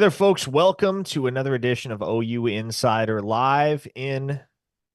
there, folks. Welcome to another edition of OU Insider Live in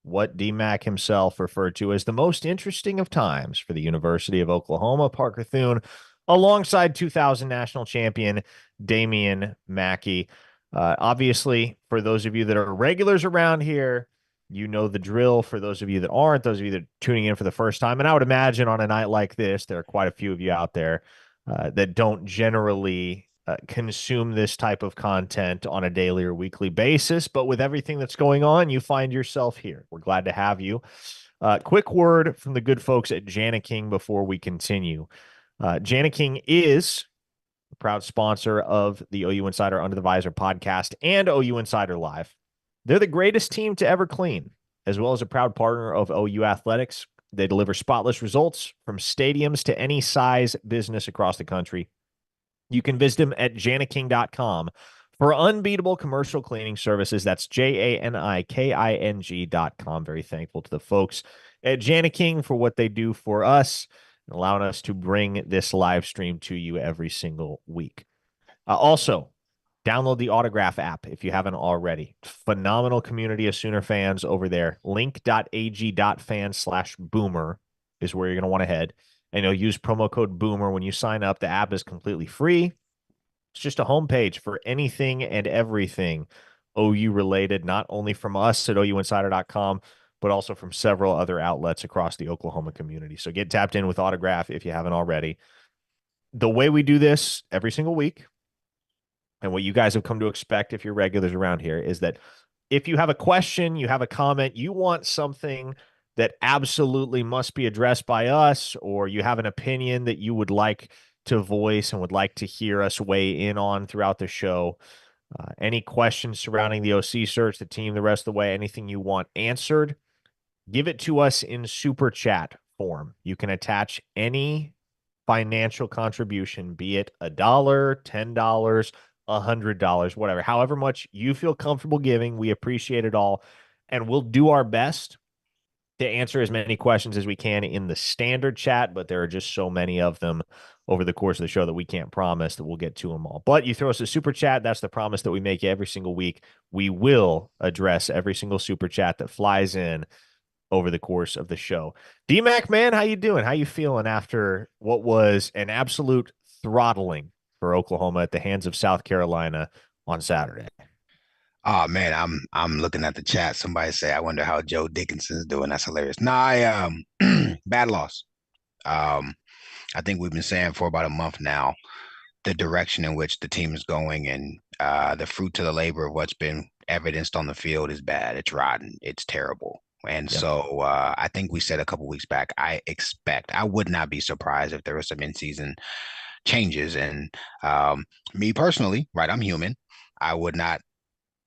what D-Mac himself referred to as the most interesting of times for the University of Oklahoma. Parker Thune, alongside 2000 national champion Damian Mackey. Obviously, for those of you that are regulars around here, you know the drill. For those of you that aren't, those of you that are tuning in for the first time, and I would imagine on a night like this, there are quite a few of you out there that don't generally consume this type of content on a daily or weekly basis. But with everything that's going on, you find yourself here. We're glad to have you. Quick word from the good folks at Jani-King before we continue. Jani-King is a proud sponsor of the OU Insider Under the Visor podcast and OU Insider Live. They're the greatest team to ever clean, as well as a proud partner of OU Athletics. They deliver spotless results from stadiums to any size business across the country. You can visit them at janiking.com for unbeatable commercial cleaning services. That's janiking.com. Very thankful to the folks at Jani-King for what they do for us and allowing us to bring this live stream to you every single week. Also, download the Autograph app if you haven't already. Phenomenal community of Sooner fans over there. link.ag.fan/boomer is where you're going to want to head. And you'll use promo code BOOMER when you sign up. The app is completely free. It's just a homepage for anything and everything OU related, not only from us at ouinsider.com, but also from several other outlets across the Oklahoma community. So get tapped in with Autograph if you haven't already. The way we do this every single week, and what you guys have come to expect if you're regulars around here, is that if you have a question, you have a comment, you want something that absolutely must be addressed by us, or you have an opinion that you would like to voice and would like to hear us weigh in on throughout the show, any questions surrounding the OC search, the team, the rest of the way, anything you want answered, give it to us in super chat form. You can attach any financial contribution, be it $1, $10, $100, whatever, however much you feel comfortable giving. We appreciate it all, and we'll do our best to answer as many questions as we can in the standard chat, but there are just so many of them over the course of the show that we can't promise that we'll get to them all. But you throw us a super chat, that's the promise that we make every single week. We will address every single super chat that flies in over the course of the show. D-Mac, man, how you doing? How you feeling after what was an absolute throttling for Oklahoma at the hands of South Carolina on Saturday? Oh man, I'm looking at the chat. Somebody say, I wonder how Joe Dickinson's doing. That's hilarious. Nah, bad loss. Um, I think we've been saying for about a month now the direction in which the team is going, and the fruit of the labor of what's been evidenced on the field is bad. It's rotten. It's terrible. And Yep. so I think we said a couple weeks back, I would not be surprised if there was some in-season changes. And me personally, right, I'm human. I would not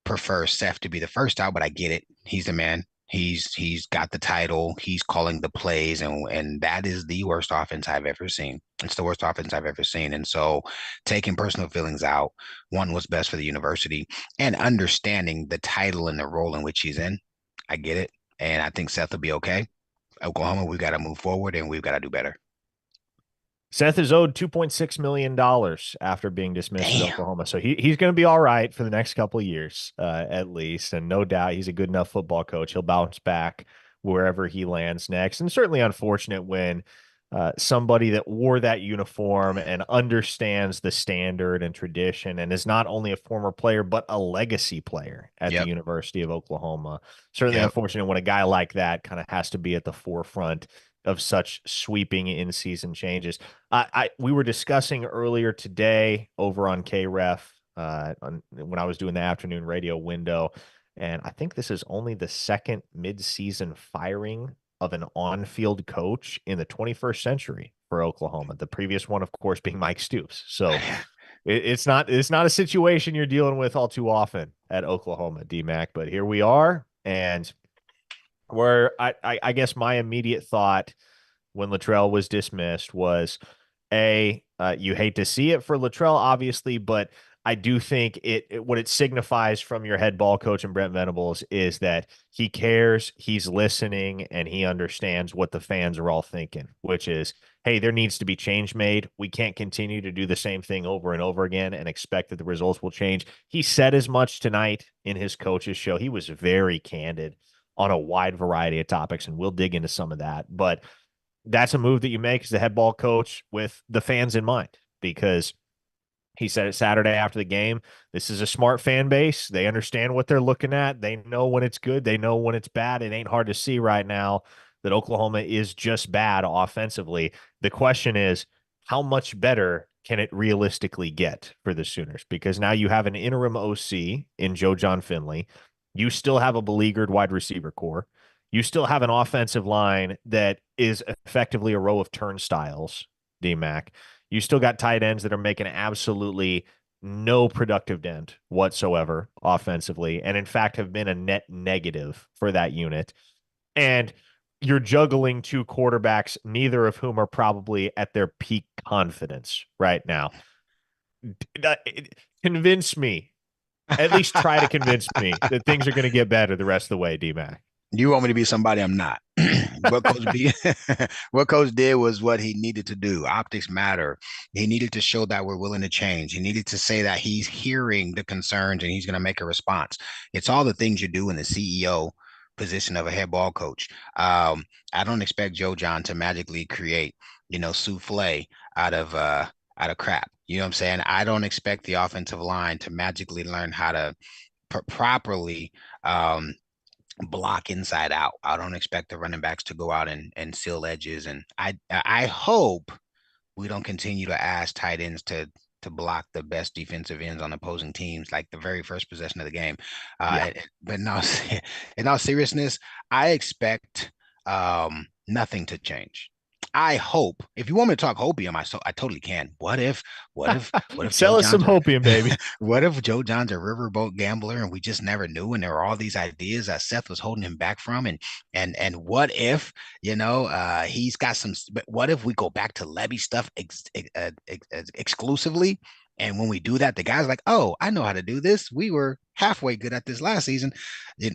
prefer Seth to be the first out, but I get it. He's the man. He's got the title. He's calling the plays, and that is the worst offense I've ever seen. It's the worst offense I've ever seen. And so, taking personal feelings out, one what's best for the university, and understanding the title and the role in which he's in, I get it, and I think Seth will be okay. Oklahoma, we've got to move forward, and we've got to do better. Seth is owed $2.6 million after being dismissed at Damn. Oklahoma. So he's going to be all right for the next couple of years, at least. And no doubt he's a good enough football coach. He'll bounce back wherever he lands next. And certainly unfortunate when somebody that wore that uniform and understands the standard and tradition and is not only a former player, but a legacy player at the Yep. University of Oklahoma. Certainly Yep. unfortunate when a guy like that kind of has to be at the forefront of such sweeping in-season changes. We were discussing earlier today over on KREF when I was doing the afternoon radio window, and I think this is only the second mid-season firing of an on-field coach in the 21st century for Oklahoma. The previous one, of course, being Mike Stoops. So it's not a situation you're dealing with all too often at Oklahoma, D-Mac, but here we are, and where I guess my immediate thought when Littrell was dismissed was, you hate to see it for Littrell, obviously, but I do think what it signifies from your head ball coach and Brent Venables is that he cares, he's listening, and he understands what the fans are all thinking, which is, hey, there needs to be change made. We can't continue to do the same thing over and over again and expect that the results will change. He said as much tonight in his coach's show. He was very candid on a wide variety of topics, and we'll dig into some of that. But that's a move that you make as the head ball coach with the fans in mind, because he said it Saturday after the game. This is a smart fan base. They understand what they're looking at. They know when it's good. They know when it's bad. It ain't hard to see right now that Oklahoma is just bad offensively. The question is, how much better can it realistically get for the Sooners? Because now you have an interim OC in John Finley. You still have a beleaguered wide receiver core. You still have an offensive line that is effectively a row of turnstiles, D-Mac. You still got tight ends that are making absolutely no productive dent whatsoever offensively, and in fact have been a net negative for that unit. And you're juggling two quarterbacks, neither of whom are probably at their peak confidence right now. Convince me, at least try to convince me that things are going to get better the rest of the way, D-Mac. You want me to be somebody I'm not. What Coach B, what Coach did was what he needed to do. Optics matter. He needed to show that we're willing to change. He needed to say that he's hearing the concerns and he's going to make a response. It's all the things you do in the CEO position of a head ball coach. I don't expect Joe John to magically create, souffle out of crap. You know what I'm saying? I don't expect the offensive line to magically learn how to properly block inside out. I don't expect the running backs to go out and seal edges. And I hope we don't continue to ask tight ends to block the best defensive ends on opposing teams, like the very first possession of the game. Yeah. But no, in all seriousness, I expect nothing to change. I hope. If you want me to talk hopium, I totally can. What if Joe Sell us some John's hopium, baby. what if Joe John's a riverboat gambler and we just never knew, and there were all these ideas that Seth was holding him back from, and what if he's got some? But what if we go back to Levy stuff exclusively? And when we do that, the guy's like, "Oh, I know how to do this. We were halfway good at this last season." You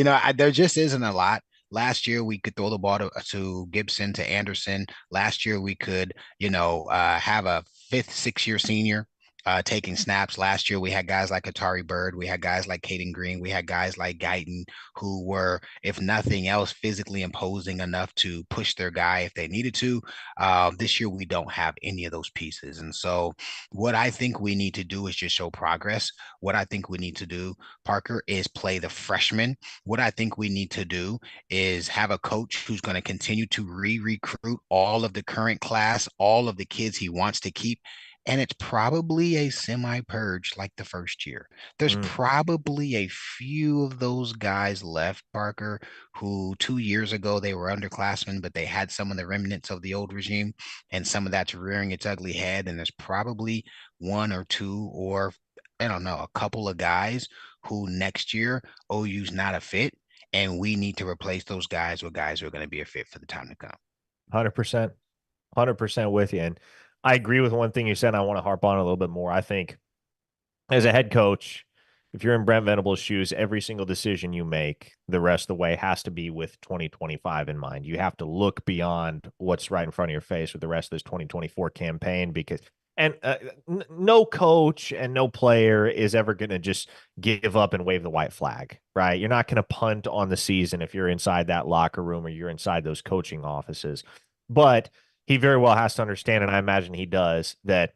there just isn't a lot. Last year, we could throw the ball to Gibson, to Anderson. Last year, we could, have a fifth, 6 year senior taking snaps. Last year, we had guys like Atari Bird. We had guys like Caden Green. We had guys like Guyton who were, if nothing else, physically imposing enough to push their guy if they needed to. This year, we don't have any of those pieces. And so what I think we need to do is just show progress. What I think we need to do, Parker, is play the freshmen. What I think we need to do is have a coach who's going to continue to recruit all of the current class, all of the kids he wants to keep. And it's probably a semi-purge like the first year. There's probably a few of those guys left, Parker, who 2 years ago they were underclassmen, but they had some of the remnants of the old regime, and some of that's rearing its ugly head. And there's probably one or two, or I don't know, a couple of guys who next year OU's not a fit, and we need to replace those guys with guys who are going to be a fit for the time to come. 100%. 100% with you. And I agree with one thing you said. And I want to harp on a little bit more. I think as a head coach, if you're in Brent Venables' shoes, every single decision you make the rest of the way has to be with 2025 in mind. You have to look beyond what's right in front of your face with the rest of this 2024 campaign, because no coach and no player is ever going to just give up and wave the white flag, right? You're not going to punt on the season if you're inside that locker room or you're inside those coaching offices. But he very well has to understand, and I imagine he does, that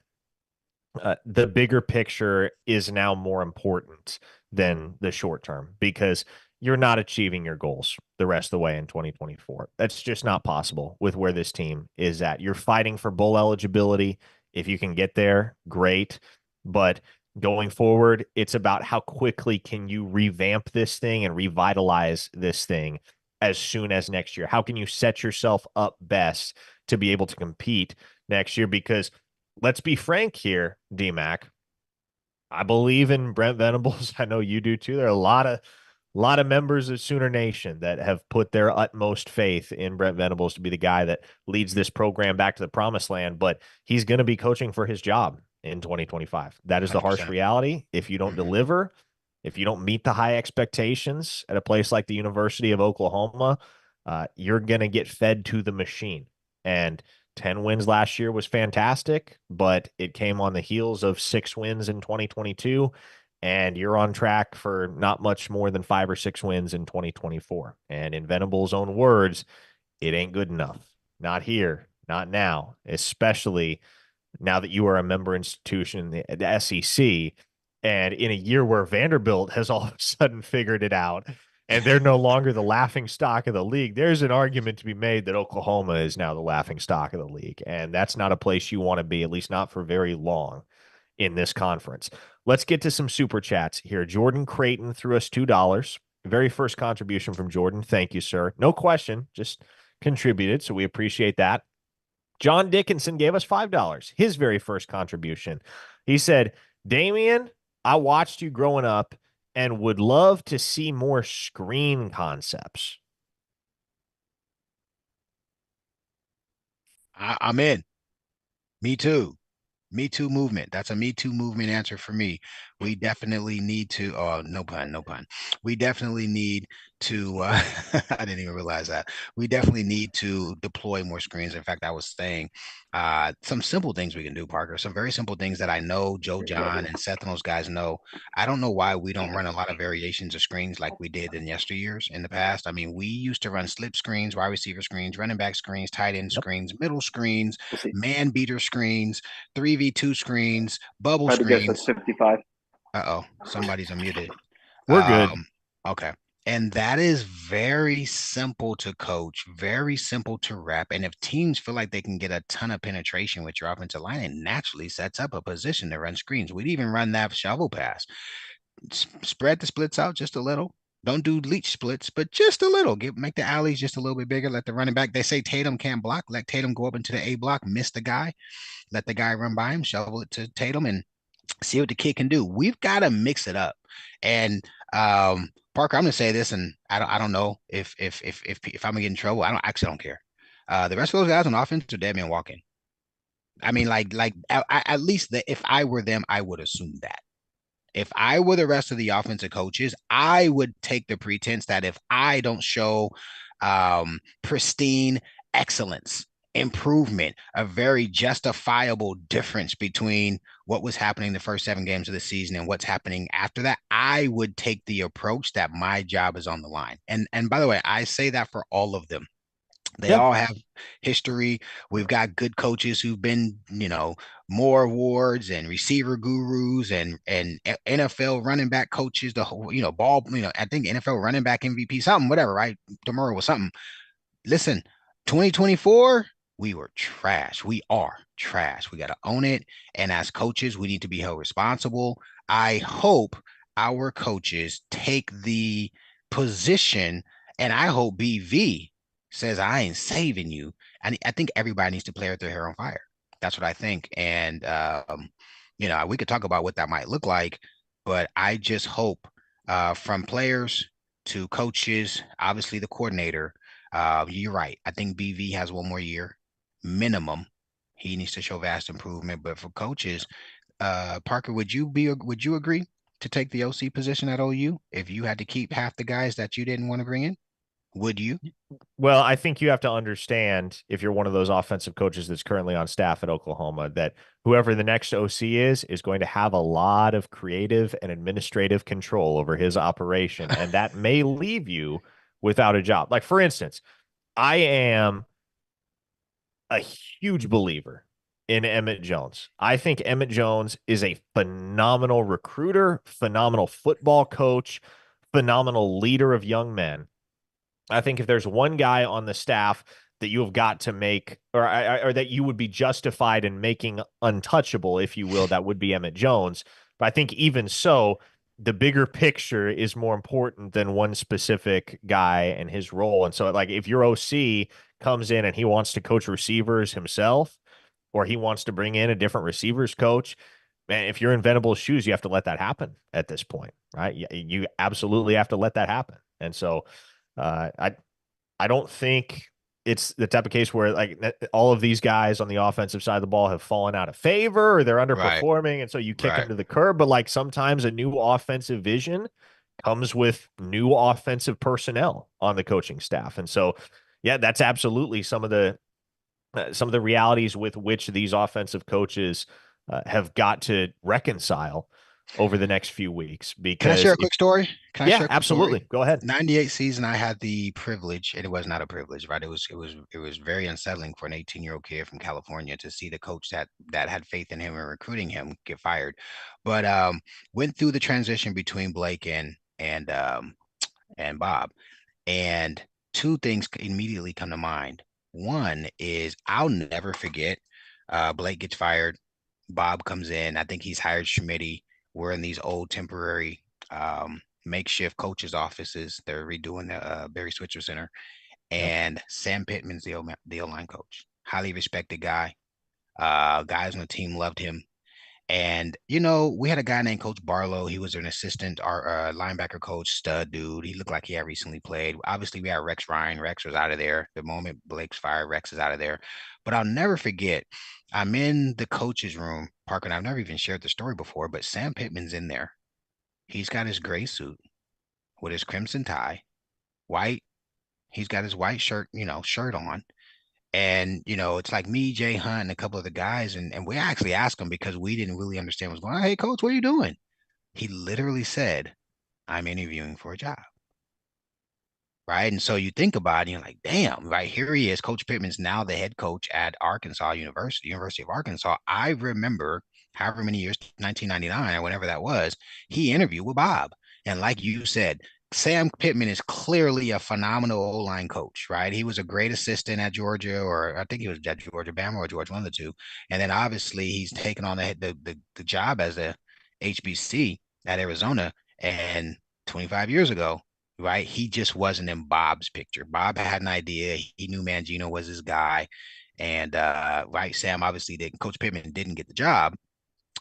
the bigger picture is now more important than the short term, because you're not achieving your goals the rest of the way in 2024. That's just not possible with where this team is at. You're fighting for bowl eligibility. If you can get there, great. But going forward, it's about how quickly can you revamp this thing and revitalize this thing as soon as next year? How can you set yourself up best to be able to compete next year? Because let's be frank here, D-Mac. I believe in Brent Venables. I know you do too. There are a lot of members of Sooner Nation that have put their utmost faith in Brent Venables to be the guy that leads this program back to the promised land, but he's going to be coaching for his job in 2025. That is the harsh 100%. reality. If you don't Hmm. deliver, if you don't meet the high expectations at a place like the University of Oklahoma, you're going to get fed to the machine. And 10 wins last year was fantastic, but it came on the heels of 6 wins in 2022. And you're on track for not much more than 5 or 6 wins in 2024. And in Venable's own words, it ain't good enough. Not here, not now, especially now that you are a member institution in the SEC, and in a year where Vanderbilt has all of a sudden figured it out and they're no longer the laughing stock of the league, there's an argument to be made that Oklahoma is now the laughing stock of the league. And that's not a place you want to be, at least not for very long in this conference. Let's get to some super chats here. Jordan Creighton threw us $2. Very first contribution from Jordan. Thank you, sir. No question, just contributed. So we appreciate that. John Dickinson gave us $5, his very first contribution. He said, Damian, I watched you growing up and would love to see more screen concepts. I'm in. Me too. Me Too movement. That's a Me Too movement answer for me. We definitely need to, oh, no pun, no pun. We definitely need to, I didn't even realize that. We definitely need to deploy more screens. In fact, I was saying some simple things we can do, Parker, some very simple things that I know Joe, John, and Seth and those guys know. I don't know why we don't run a lot of variations of screens like we did in yesteryears in the past. I mean, we used to run slip screens, wide receiver screens, running back screens, tight end Yep. screens, middle screens, man beater screens, 3v2 screens, bubble Try to guess screens. that's 55. Uh-oh, somebody's unmuted. We're good. Okay. And that is very simple to coach, very simple to rep. And if teams feel like they can get a ton of penetration with your offensive line, it naturally sets up a position to run screens. We'd even run that shovel pass. Spread the splits out just a little. Don't do leech splits, but just a little. Make the alleys just a little bit bigger. Let the running back. They say Tatum can't block. Let Tatum go up into the A block, miss the guy, let the guy run by him, shovel it to Tatum, and see what the kid can do. We've got to mix it up. And Parker, I'm gonna say this, and I don't know if I'm gonna get in trouble. I don't care. The rest of those guys on offense are dead man walking. I mean, at least if I were them, I would assume that. If I were the rest of the offensive coaches, I would take the pretense that if I don't show pristine excellence, improvement, a very justifiable difference between what was happening the first 7 games of the season and what's happening after that, I would take the approach that my job is on the line. And by the way, I say that for all of them. They all have history. We've got good coaches who've been, more awards and receiver gurus and NFL running back coaches, the whole, I think NFL running back MVP, something, whatever, right? Tomorrow was something. Listen, 2024, we were trash. We are trash. We got to own it. And as coaches, we need to be held responsible. I hope our coaches take the position, and I hope BV says, I ain't saving you. And I think everybody needs to play with their hair on fire. That's what I think. And, we could talk about what that might look like, but I just hope from players to coaches, obviously the coordinator, you're right. I think BV has one more year minimum. He needs to show vast improvement. But for coaches, Parker, would you agree to take the OC position at OU if you had to keep half the guys that you didn't want to bring in? Would you? Well, I think you have to understand, if you're one of those offensive coaches that's currently on staff at Oklahoma, that whoever the next OC is going to have a lot of creative and administrative control over his operation. And that may leave you without a job. Like, for instance, I am a huge believer in Emmett Jones. I think Emmett Jones is a phenomenal recruiter, phenomenal football coach, phenomenal leader of young men. I think if there's one guy on the staff that you have got to make, or that you would be justified in making untouchable, if you will, that would be Emmett Jones. But I think even so, the bigger picture is more important than one specific guy and his role. And so, like, if your OC comes in and he wants to coach receivers himself, or he wants to bring in a different receivers coach, man, if you're in Venable's shoes, you have to let that happen at this point, right? You absolutely have to let that happen. And so, I don't think it's the type of case where like all of these guys on the offensive side of the ball have fallen out of favor or they're Right, underperforming, and so you kick them right. to the curb. But like sometimes a new offensive vision comes with new offensive personnel on the coaching staff, and so yeah, that's absolutely some of the realities with which these offensive coaches have got to reconcile over the next few weeks. Can I share Because a if quick story? Can I yeah, share a quick story? absolutely, go ahead. 98 season, I had the privilege, and it was not a privilege, right? It was very unsettling for an 18-year-old kid from California to see the coach that had faith in him and recruiting him get fired. But went through the transition between Blake and Bob. And two things immediately come to mind. One is I'll never forget. Blake gets fired. Bob comes in. I think he's hired Schmitty. We're in these old temporary makeshift coaches' offices. They're redoing the Barry Switzer Center. Yep. And Sam Pittman's the O-line coach. Highly respected guy. Guys on the team loved him. And we had a guy named Coach Barlow. He was an assistant, our linebacker coach, stud dude. He looked like he had recently played. Obviously, we had Rex Ryan. Rex was out of there. The moment Blake's fired, Rex is out of there. But I'll never forget. I'm in the coach's room, Parker, and I've never even shared the story before, but Sam Pittman's in there. He's got his gray suit with his crimson tie, white. He's got his white shirt on. And, it's like me, Jay Hunt, and a couple of the guys. And we actually asked him because we didn't really understand what's going on. Hey, coach, what are you doing? He literally said, I'm interviewing for a job. Right. And so you think about it, you're like, damn, right here he is. Coach Pittman's now the head coach at Arkansas University, University of Arkansas. I remember however many years, 1999 or whenever that was, he interviewed with Bob. And like you said, Sam Pittman is clearly a phenomenal O-line coach, right? He was a great assistant at Georgia, or I think he was at Georgia, Bama, or Georgia, one of the two. And then obviously he's taken on the job as a HBC at Arizona. And 25 years ago, right? He just wasn't in Bob's picture. Bob had an idea. He knew Mangino was his guy. And right, Sam obviously didn't. Coach Pittman didn't get the job,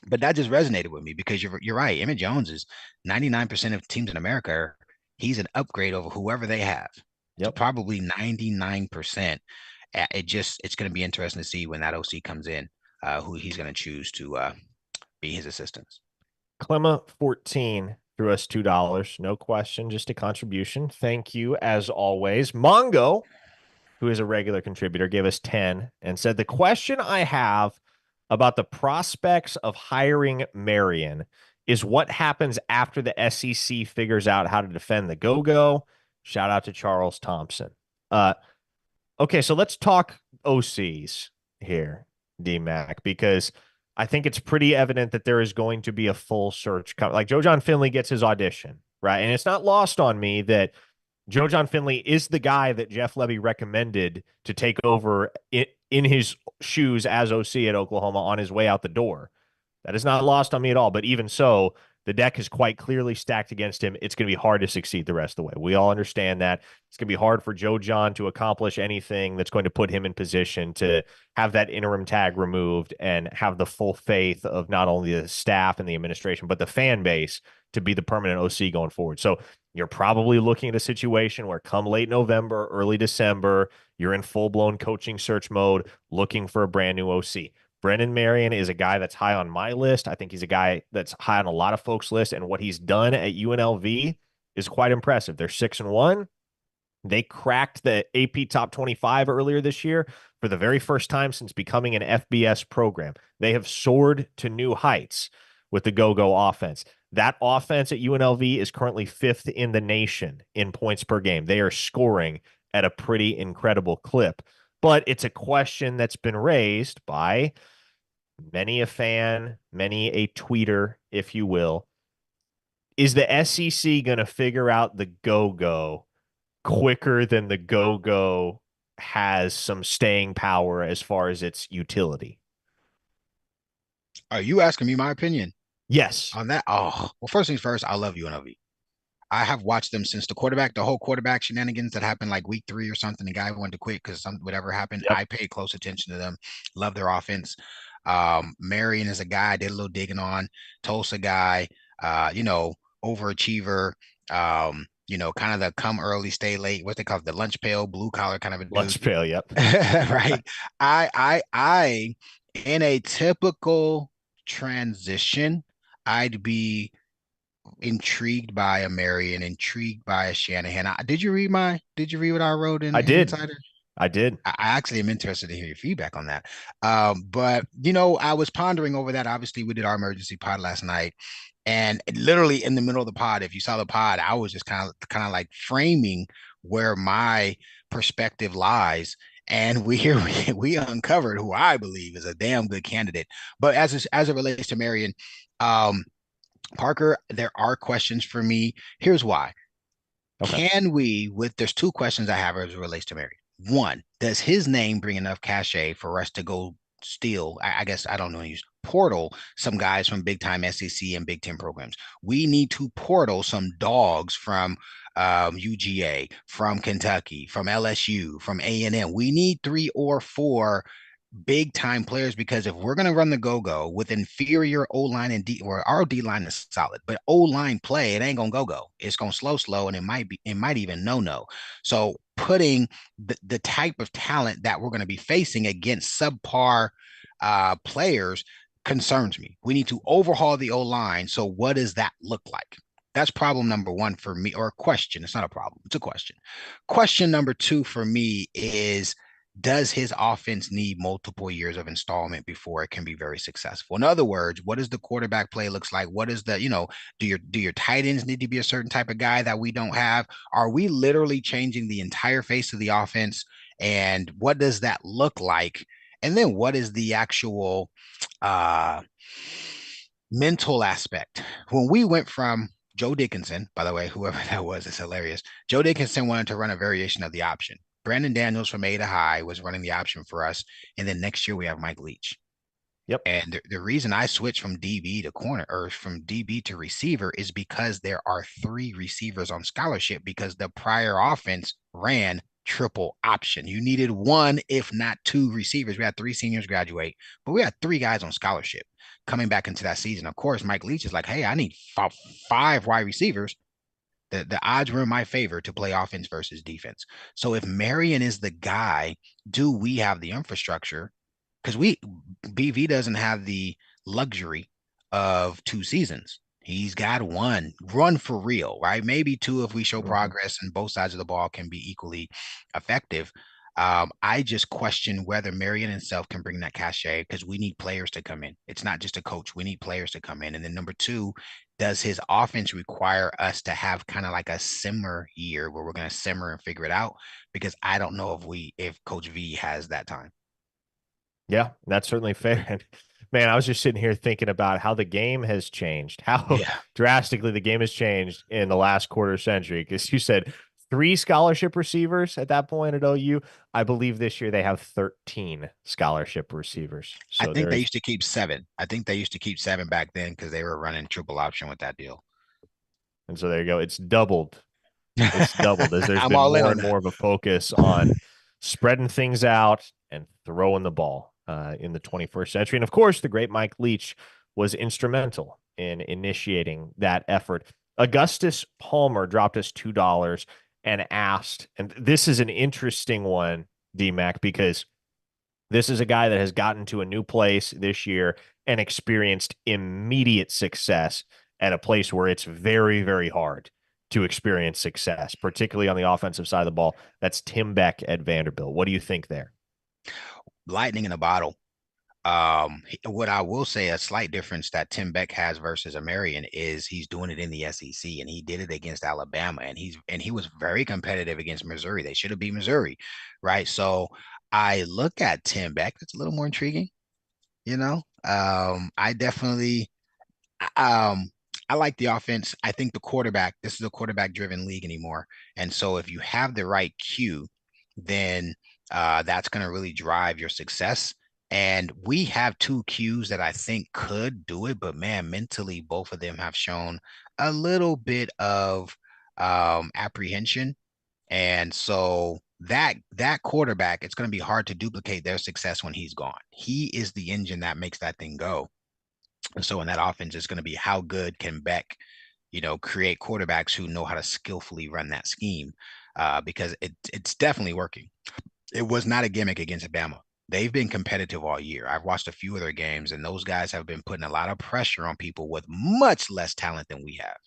but that just resonated with me because you're right. Emmett Jones is 99% of teams in America. He's an upgrade over whoever they have. To Yep. probably 99%. It's going to be interesting to see when that OC comes in, who he's going to choose to be his assistants. Clemma 14 threw us $2. No question, just a contribution. Thank you as always. Mongo, who is a regular contributor, gave us 10 and said the question I have about the prospects of hiring Marion is what happens after the SEC figures out how to defend the go-go. Shout out to Charles Thompson. Okay, so let's talk OCs here, D-Mac, because I think it's pretty evident that there is going to be a full search coming. Like Joe John Finley gets his audition, right? And it's not lost on me that Joe John Finley is the guy that Jeff Lebby recommended to take over in his shoes as OC at Oklahoma on his way out the door. That is not lost on me at all. But even so, the deck is quite clearly stacked against him. It's going to be hard to succeed the rest of the way. We all understand that. It's going to be hard for Joe John to accomplish anything that's going to put him in position to have that interim tag removed and have the full faith of not only the staff and the administration, but the fan base to be the permanent OC going forward. So you're probably looking at a situation where come late November, early December, you're in full-blown coaching search mode looking for a brand new OC. Brennan Marion is a guy that's high on my list. I think he's a guy that's high on a lot of folks' list, and what he's done at UNLV is quite impressive. They're 6-1. They cracked the AP Top 25 earlier this year for the very first time since becoming an FBS program. They have soared to new heights with the go-go offense. That offense at UNLV is currently 5th in the nation in points per game. They are scoring at a pretty incredible clip. But it's a question that's been raised by many a fan, many a tweeter, if you will. Is the SEC going to figure out the go-go quicker than the go-go has some staying power as far as its utility? Are you asking me my opinion Yes. on that? Oh, well, first things first, I love UNLV. I have watched them since the whole quarterback shenanigans that happened like week 3 or something. The guy wanted to quit because whatever happened. Yep. I paid close attention to them. Love their offense. Marion is a guy I did a little digging on. Tulsa guy, overachiever. kind of the come early, stay late, what they call it, the lunch pail, blue collar kind of a dude. Lunch pail. Yep. Right. I, in a typical transition, I'd be intrigued by a Marion, intrigued by a Shanahan. Did you read what I wrote I in did. Insider? I did. I actually am interested to hear your feedback on that. But I was pondering over that. Obviously, we did our emergency pod last night, and literally in the middle of the pod, if you saw the pod, I was just kind of like framing where my perspective lies. And we uncovered who I believe is a damn good candidate. But as it relates to Marion, um, Parker, there are questions for me. Here's why. Okay. There's two questions I have as it relates to Mary. One, does his name bring enough cachet for us to go steal? I guess I don't know, use portal some guys from big time SEC and Big Ten programs. We need to portal some dogs from UGA, from Kentucky, from LSU, from A&M. We need 3 or 4 big time players because if we're going to run the go with inferior O line and D, or our D line is solid, but O line play, it ain't going to go. It's going to slow, and it might even no. So putting the type of talent that we're going to be facing against subpar players concerns me. We need to overhaul the O line. So what does that look like? That's problem number one for me, or a question. It's not a problem. It's a question. Question number two for me is, does his offense need multiple years of installment before it can be very successful? In other words, what does the quarterback play looks like? What is do your tight ends need to be a certain type of guy that we don't have? Are we literally changing the entire face of the offense? And what does that look like? And then what is the actual uh mental aspect? When we went from Joe Dickinson, by the way, whoever that was, it's hilarious. Joe Dickinson wanted to run a variation of the option. Brandon Daniels from A to High was running the option for us. And then next year we have Mike Leach. Yep. And the reason I switched from DB to corner, or from DB to receiver, is because there are 3 receivers on scholarship because the prior offense ran triple option. You needed 1, if not 2 receivers. We had 3 seniors graduate, but we had 3 guys on scholarship coming back into that season. Of course, Mike Leach is like, hey, I need 5 wide receivers. The odds were in my favor to play offense versus defense. So if Marion is the guy, do we have the infrastructure? Because BV doesn't have the luxury of 2 seasons. He's got 1 run for real, right? Maybe 2 if we show Mhm. progress and both sides of the ball can be equally effective. I just question whether Marion himself can bring that cachet because we need players to come in. It's not just a coach. We need players to come in. And then number 2, does his offense require us to have kind of like a simmer year where we're going to simmer and figure it out? Because I don't know if Coach V has that time. Yeah, that's certainly fair. And man, I was just sitting here thinking about how the game has changed, how Yeah. drastically the game has changed in the last quarter century. Because you said 3 scholarship receivers at that point at OU. I believe this year they have 13 scholarship receivers. I So think they there's, used to keep 7. I think they used to keep 7 back then because they were running triple option with that deal. and so there you go. It's doubled. It's doubled as there's I'm been all in more on and that. more of a focus on spreading things out and throwing the ball in the 21st century. And of course, the great Mike Leach was instrumental in initiating that effort. Augustus Palmer dropped us $2 and asked, and this is an interesting one, DMAC, because this is a guy that has gotten to a new place this year and experienced immediate success at a place where it's very, very hard to experience success, particularly on the offensive side of the ball. That's Tim Beck at Vanderbilt. What do you think there? Lightning in a bottle. What I will say, a slight difference that Tim Beck has versus Amarian is he's doing it in the SEC, and he did it against Alabama, and he was very competitive against Missouri. They should have beat Missouri, right? So I look at Tim Beck. That's a little more intriguing, you know. I definitely um I like the offense. I think the quarterback, this is a quarterback driven league anymore. And so if you have the right cue, then that's going to really drive your success. And we have 2 cues that I think could do it, but man, mentally, both of them have shown a little bit of apprehension. And so that quarterback, it's going to be hard to duplicate their success when he's gone. He is the engine that makes that thing go. And so in that offense, it's going to be how good can Beck, create quarterbacks who know how to skillfully run that scheme, because it's definitely working. It was not a gimmick against Bama. They've been competitive all year. I've watched a few of their games, and those guys have been putting a lot of pressure on people with much less talent than we have.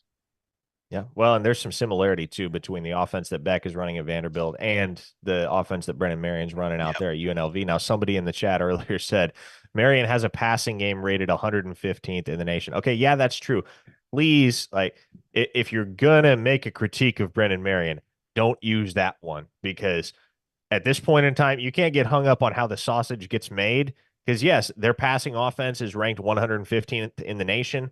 Yeah. Well, and there's some similarity too between the offense that Beck is running at Vanderbilt and the offense that Brennan Marion's running out Yep. there at UNLV. Now, somebody in the chat earlier said Marion has a passing game rated 115th in the nation. Okay, yeah, that's true. Please, like, if you're gonna make a critique of Brennan Marion, don't use that one, because at this point in time, you can't get hung up on how the sausage gets made. Because yes, their passing offense is ranked 115th in the nation.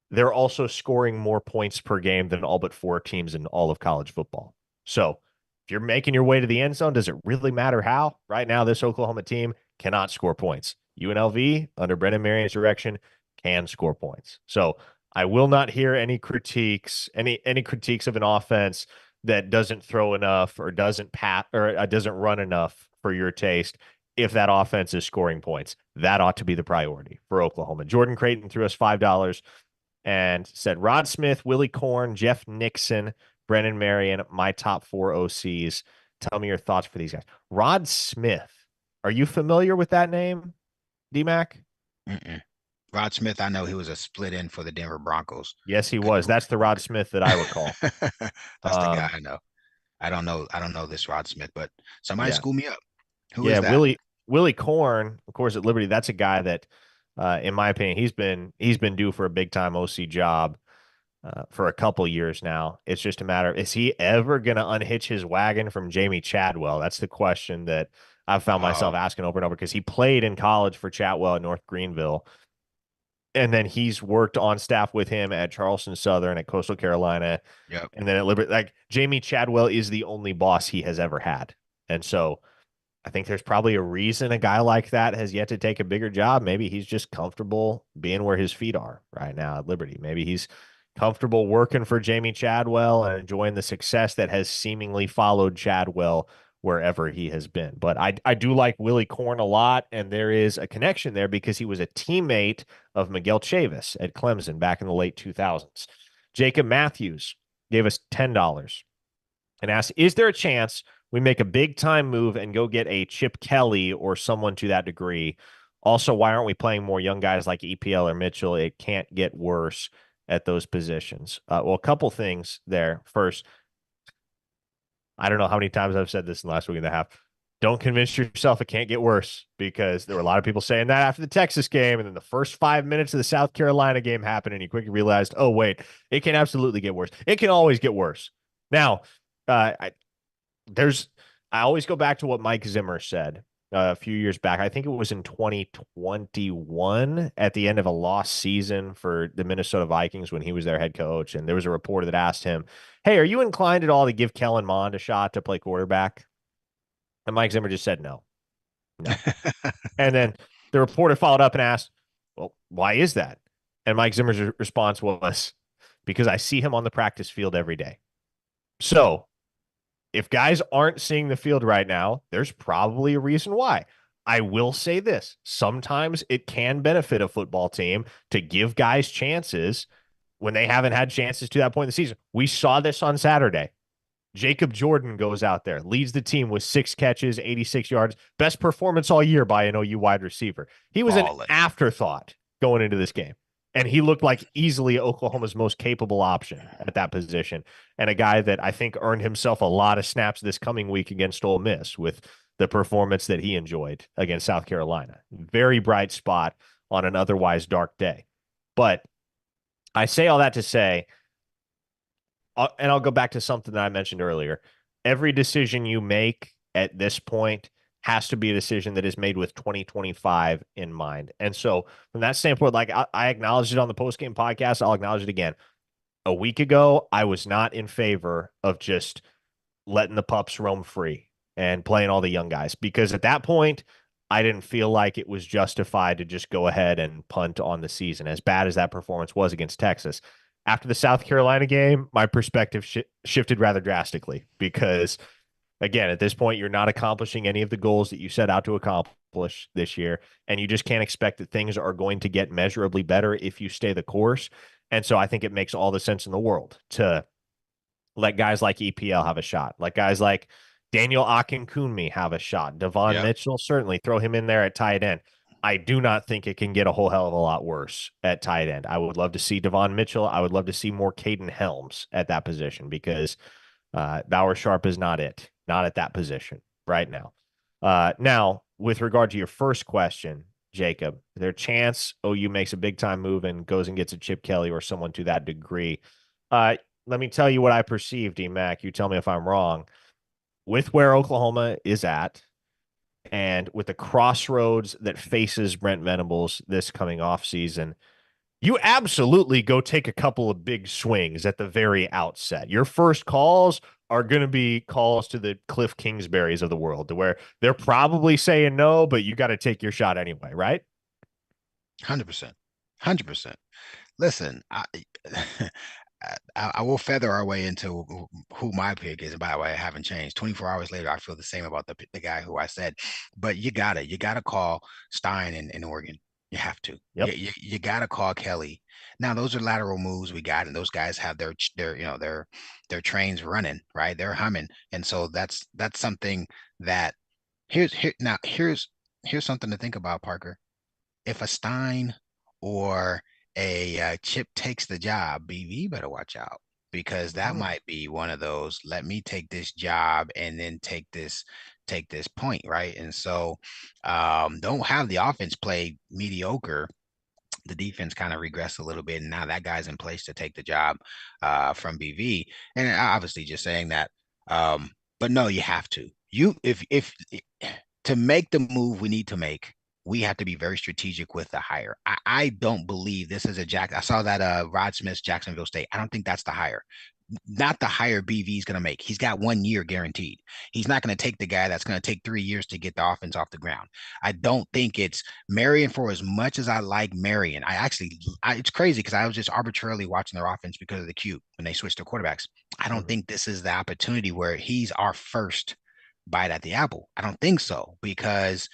They're also scoring more points per game than all but four teams in all of college football. So if you're making your way to the end zone, does it really matter how? Right now, this Oklahoma team cannot score points. UNLV, under Brennan Marion's direction, can score points. So I will not hear any critiques, any critiques of an offense that doesn't throw enough or doesn't pat or doesn't run enough for your taste. If that offense is scoring points, that ought to be the priority for Oklahoma. Jordan Creighton threw us $5 and said Rod Smith, Willie Korn, Jeff Nixon, Brennan Marion, my top four OCs. Tell me your thoughts for these guys. Rod Smith, are you familiar with that name, D-Mac? Mm-mm. Rod Smith, I know he was a split end for the Denver Broncos. Yes, he was. That's the Rod Smith that I recall. That's the guy I know. I don't know. I don't know this Rod Smith, but somebody Yeah. school me up. Who Yeah, is that? Willie Korn, of course, at Liberty. That's a guy that, in my opinion, he's been due for a big time OC job for a couple years now. It's just a matter of, is he ever going to unhitch his wagon from Jamie Chadwell? That's the question that I've found myself Oh, asking over and over, because he played in college for Chatwell at North Greenville. And then he's worked on staff with him at Charleston Southern, at Coastal Carolina, yep. and then at Liberty. Like, Jamie Chadwell is the only boss he has ever had. And so I think there's probably a reason a guy like that has yet to take a bigger job. Maybe he's just comfortable being where his feet are right now at Liberty. Maybe he's comfortable working for Jamie Chadwell and enjoying the success that has seemingly followed Chadwell wherever he has been. But I do like Willie Korn a lot, and there is a connection there because he was a teammate of Miguel Chavis at Clemson back in the late 2000s. Jacob Matthews gave us $10 and asked, is there a chance we make a big time move and go get a Chip Kelly or someone to that degree? Also, why aren't we playing more young guys like EPL or Mitchell? It can't get worse at those positions. Well, a couple things there. First, I don't know how many times I've said this in the last week and a half. Don't convince yourself it can't get worse, because there were a lot of people saying that after the Texas game, and then the first 5 minutes of the South Carolina game happened, and you quickly realized, oh, wait, it can absolutely get worse. It can always get worse. Now, I always go back to what Mike Zimmer said a few years back. I think it was in 2021 at the end of a lost season for the Minnesota Vikings when he was their head coach. And there was a reporter that asked him, hey, are you inclined at all to give Kellen Mond a shot to play quarterback? And Mike Zimmer just said no. And then the reporter followed up and asked, well, why is that? And Mike Zimmer's response was, because I see him on the practice field every day. So if guys aren't seeing the field right now, there's probably a reason why. I will say this. Sometimes it can benefit a football team to give guys chances when they haven't had chances to that point in the season. We saw this on Saturday. Jacob Jordan goes out there, leads the team with 6 catches, 86 yards, best performance all year by an OU wide receiver. He was an Balling. afterthought going into this game, and he looked like easily Oklahoma's most capable option at that position, and a guy that I think earned himself a lot of snaps this coming week against Ole Miss with the performance that he enjoyed against South Carolina. Very bright spot on an otherwise dark day. But I say all that to say, and I'll go back to something that I mentioned earlier. Every decision you make at this point has to be a decision that is made with 2025 in mind. And so from that standpoint, like I acknowledged it on the postgame podcast, I'll acknowledge it again. A week ago, I was not in favor of just letting the pups roam free and playing all the young guys, because at that point, I didn't feel like it was justified to just go ahead and punt on the season, as bad as that performance was against Texas. After the South Carolina game, my perspective shifted rather drastically, because, again, at this point, you're not accomplishing any of the goals that you set out to accomplish this year, and you just can't expect that things are going to get measurably better if you stay the course. And so I think it makes all the sense in the world to let guys like EPL have a shot, let guys like Daniel Akinkunmi have a shot. Devon Yeah, Mitchell, certainly throw him in there at tight end. I do not think it can get a whole hell of a lot worse at tight end. I would love to see Devon Mitchell. I would love to see more Caden Helms at that position because Bauer Sharp is not at that position right now. Now, with regard to your first question, Jacob, their chance OU makes a big time move and goes and gets a Chip Kelly or someone to that degree. Uh, Let me tell you what I perceive, D Mac. You tell me if I'm wrong. With where Oklahoma is at, and with the crossroads that faces Brent Venables this coming off season, you absolutely go take a couple of big swings at the very outset. Your first calls are going to be calls to the Cliff Kingsburys of the world, to where they're probably saying no, but you got to take your shot anyway, right? 100%. 100%. Listen, I will feather our way into who my pick is. And by the way, I haven't changed. 24 hours later, I feel the same about the guy who I said. But you gotta call Stein in Oregon. You have to. Yep. You gotta call Kelly. Now those are lateral moves we got, and those guys have their trains running, right? They're humming, and so that's something that here's something to think about, Parker. If a Stein or a Chip takes the job, BV better watch out because that Mm. might be one of those. Let me take this job and then take this point, right? And so don't have the offense play mediocre. The defense kind of regressed a little bit, and now that guy's in place to take the job from BV. And obviously, just saying that. But no, you have to. You if to make the move we need to make, we have to be very strategic with the hire. I don't believe this is a Jack. I saw that Rod Smith's Jacksonville State. I don't think that's the hire. Not the hire BV is going to make. He's got 1 year guaranteed. He's not going to take the guy that's going to take 3 years to get the offense off the ground. I don't think it's Marion. For as much as I like Marion, it's crazy because I was just arbitrarily watching their offense because of the Q when they switched their quarterbacks. I don't Mhm. think this is the opportunity where he's our first bite at the apple. I don't think so because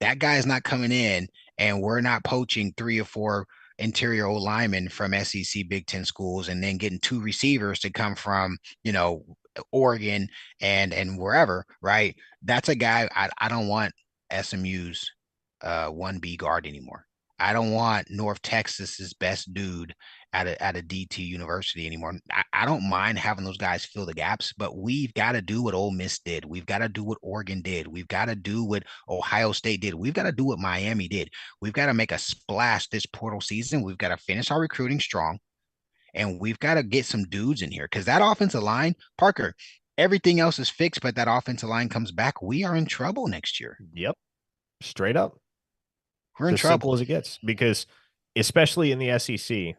that guy is not coming in and we're not poaching 3 or 4 interior O linemen from SEC Big Ten schools and then getting 2 receivers to come from, Oregon and wherever, right? That's a guy I don't want SMU's 1B guard anymore. I don't want North Texas's best dude at a DT university anymore. I don't mind having those guys fill the gaps, but we've got to do what Ole Miss did. We've got to do what Oregon did. We've got to do what Ohio State did. We've got to do what Miami did. We've got to make a splash this portal season. We've got to finish our recruiting strong, and we've got to get some dudes in here because that offensive line, Parker, everything else is fixed, but that offensive line comes back. We are in trouble next year. Yep. Straight up. We're It's in as simple trouble. as it gets because, especially in the SEC,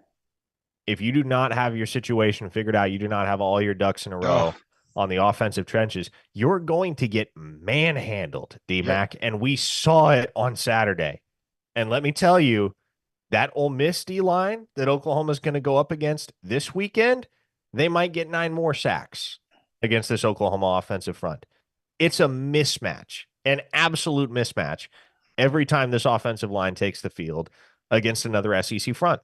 if you do not have your situation figured out, you do not have all your ducks in a Oh, row on the offensive trenches, you're going to get manhandled, yep. D-Mac. And we saw it on Saturday. And let me tell you, that Ole Miss D line that Oklahoma's going to go up against this weekend, they might get 9 more sacks against this Oklahoma offensive front. It's a mismatch, an absolute mismatch every time this offensive line takes the field against another SEC front.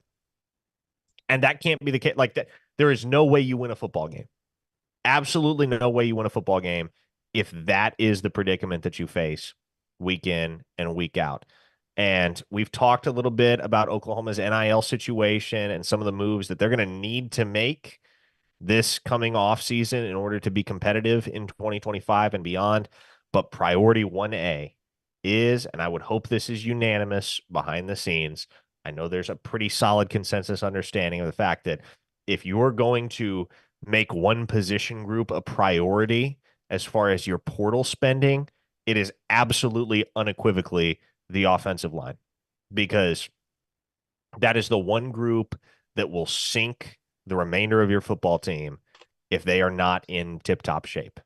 And that can't be the case. Like that, there is no way you win a football game. Absolutely no way you win a football game if that is the predicament that you face week in and week out. And we've talked a little bit about Oklahoma's NIL situation and some of the moves that they're going to need to make this coming off season in order to be competitive in 2025 and beyond. But priority 1A is, and I would hope this is unanimous behind the scenes. I know there's a pretty solid consensus understanding of the fact that if you're going to make one position group a priority as far as your portal spending, it is absolutely unequivocally the offensive line because that is the one group that will sink the remainder of your football team if they are not in tip top shape.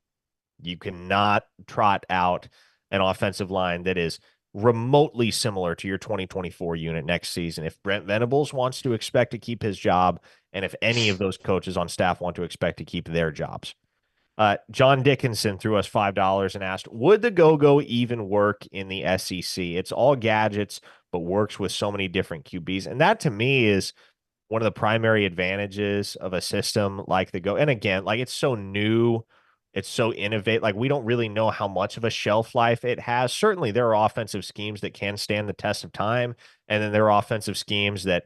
You cannot trot out an offensive line that is remotely similar to your 2024 unit next season. If Brent Venables wants to expect to keep his job, and if any of those coaches on staff want to expect to keep their jobs. John Dickinson threw us $5 and asked, would the go-go even work in the SEC? It's all gadgets, but works with so many different QBs. And that to me is one of the primary advantages of a system like the Go. And again, like it's so new, it's so innovative. Like we don't really know how much of a shelf life it has. Certainly, there are offensive schemes that can stand the test of time, and then there are offensive schemes that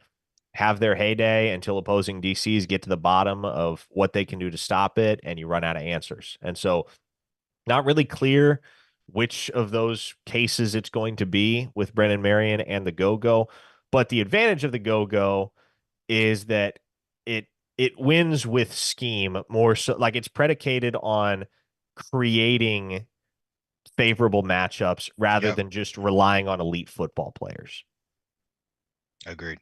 have their heyday until opposing DCs get to the bottom of what they can do to stop it, and you run out of answers. And so, not really clear which of those cases it's going to be with Brennan Marion and the Go Go. But the advantage of the Go Go is that it it wins with scheme more so, like it's predicated on creating favorable matchups rather Yep, than just relying on elite football players. agreed.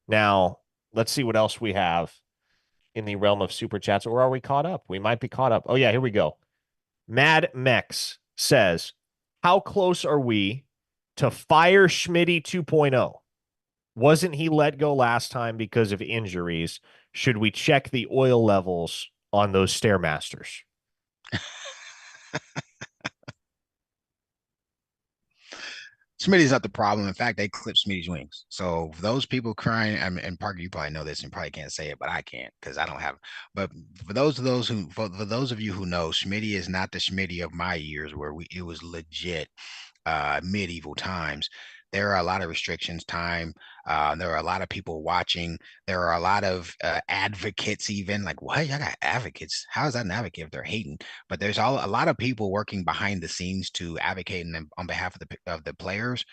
Now, let's see what else we have in the realm of super chats, or are we caught up? We might be caught up. Oh yeah, here we go. Mad Mex says, "How close are we to fire Schmitty 2.0? Wasn't he let go last time because of injuries? Should we check the oil levels on those Stairmasters?" Smitty's not the problem. In fact, they clipped Smitty's wings. So those people crying, I mean, and Parker, you probably know this and probably can't say it, but I can't because I don't have. But for those of you who know, Smitty is not the Smitty of my years where it was legit medieval times. There are a lot of restrictions, time. There are a lot of people watching. There are a lot of advocates, even like, what? Y'all got advocates? How is that an advocate if they're hating? But there's a lot of people working behind the scenes to advocate on behalf of the players.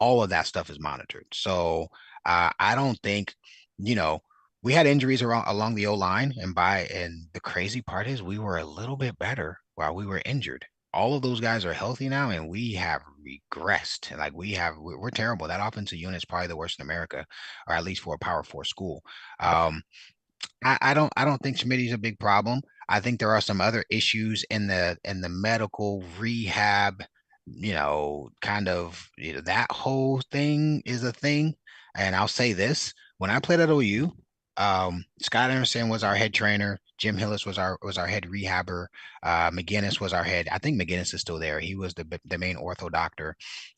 All of that stuff is monitored. So I don't think, you know, we had injuries along the O line, and the crazy part is we were a little bit better while we were injured. All of those guys are healthy now, and we have regressed. Like we're terrible. That offensive unit is probably the worst in America, or at least for a Power Four school. Um, I don't think Schmidt's a big problem. I think there are some other issues in the medical rehab, kind of that whole thing is a thing. And I'll say this: when I played at OU, Scott Anderson was our head trainer. Jim Hillis was our head rehabber. McGinnis was our head. I think McGinnis is still there. He was the main ortho doctor.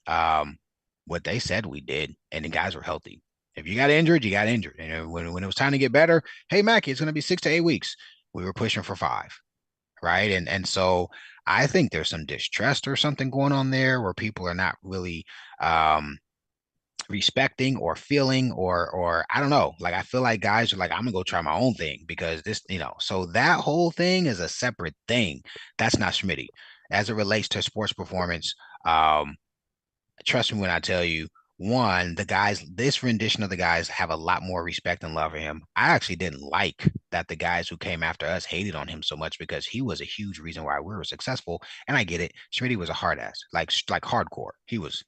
Um, what they said we did, and the guys were healthy. If you got injured, you got injured. And when it was time to get better, hey Mackie, it's going to be 6 to 8 weeks. We were pushing for 5, right? And so I think there's some distrust or something going on there where people are not really respecting or feeling or I don't know. Like I feel like guys are like, I'm gonna go try my own thing because this, so that whole thing is a separate thing. That's not Schmitty. As it relates to sports performance, trust me when I tell you, one, the guys, this rendition of the guys have a lot more respect and love for him. I actually didn't like that the guys who came after us hated on him so much because he was a huge reason why we were successful. And I get it. Schmidt was a hard ass, like hardcore. He was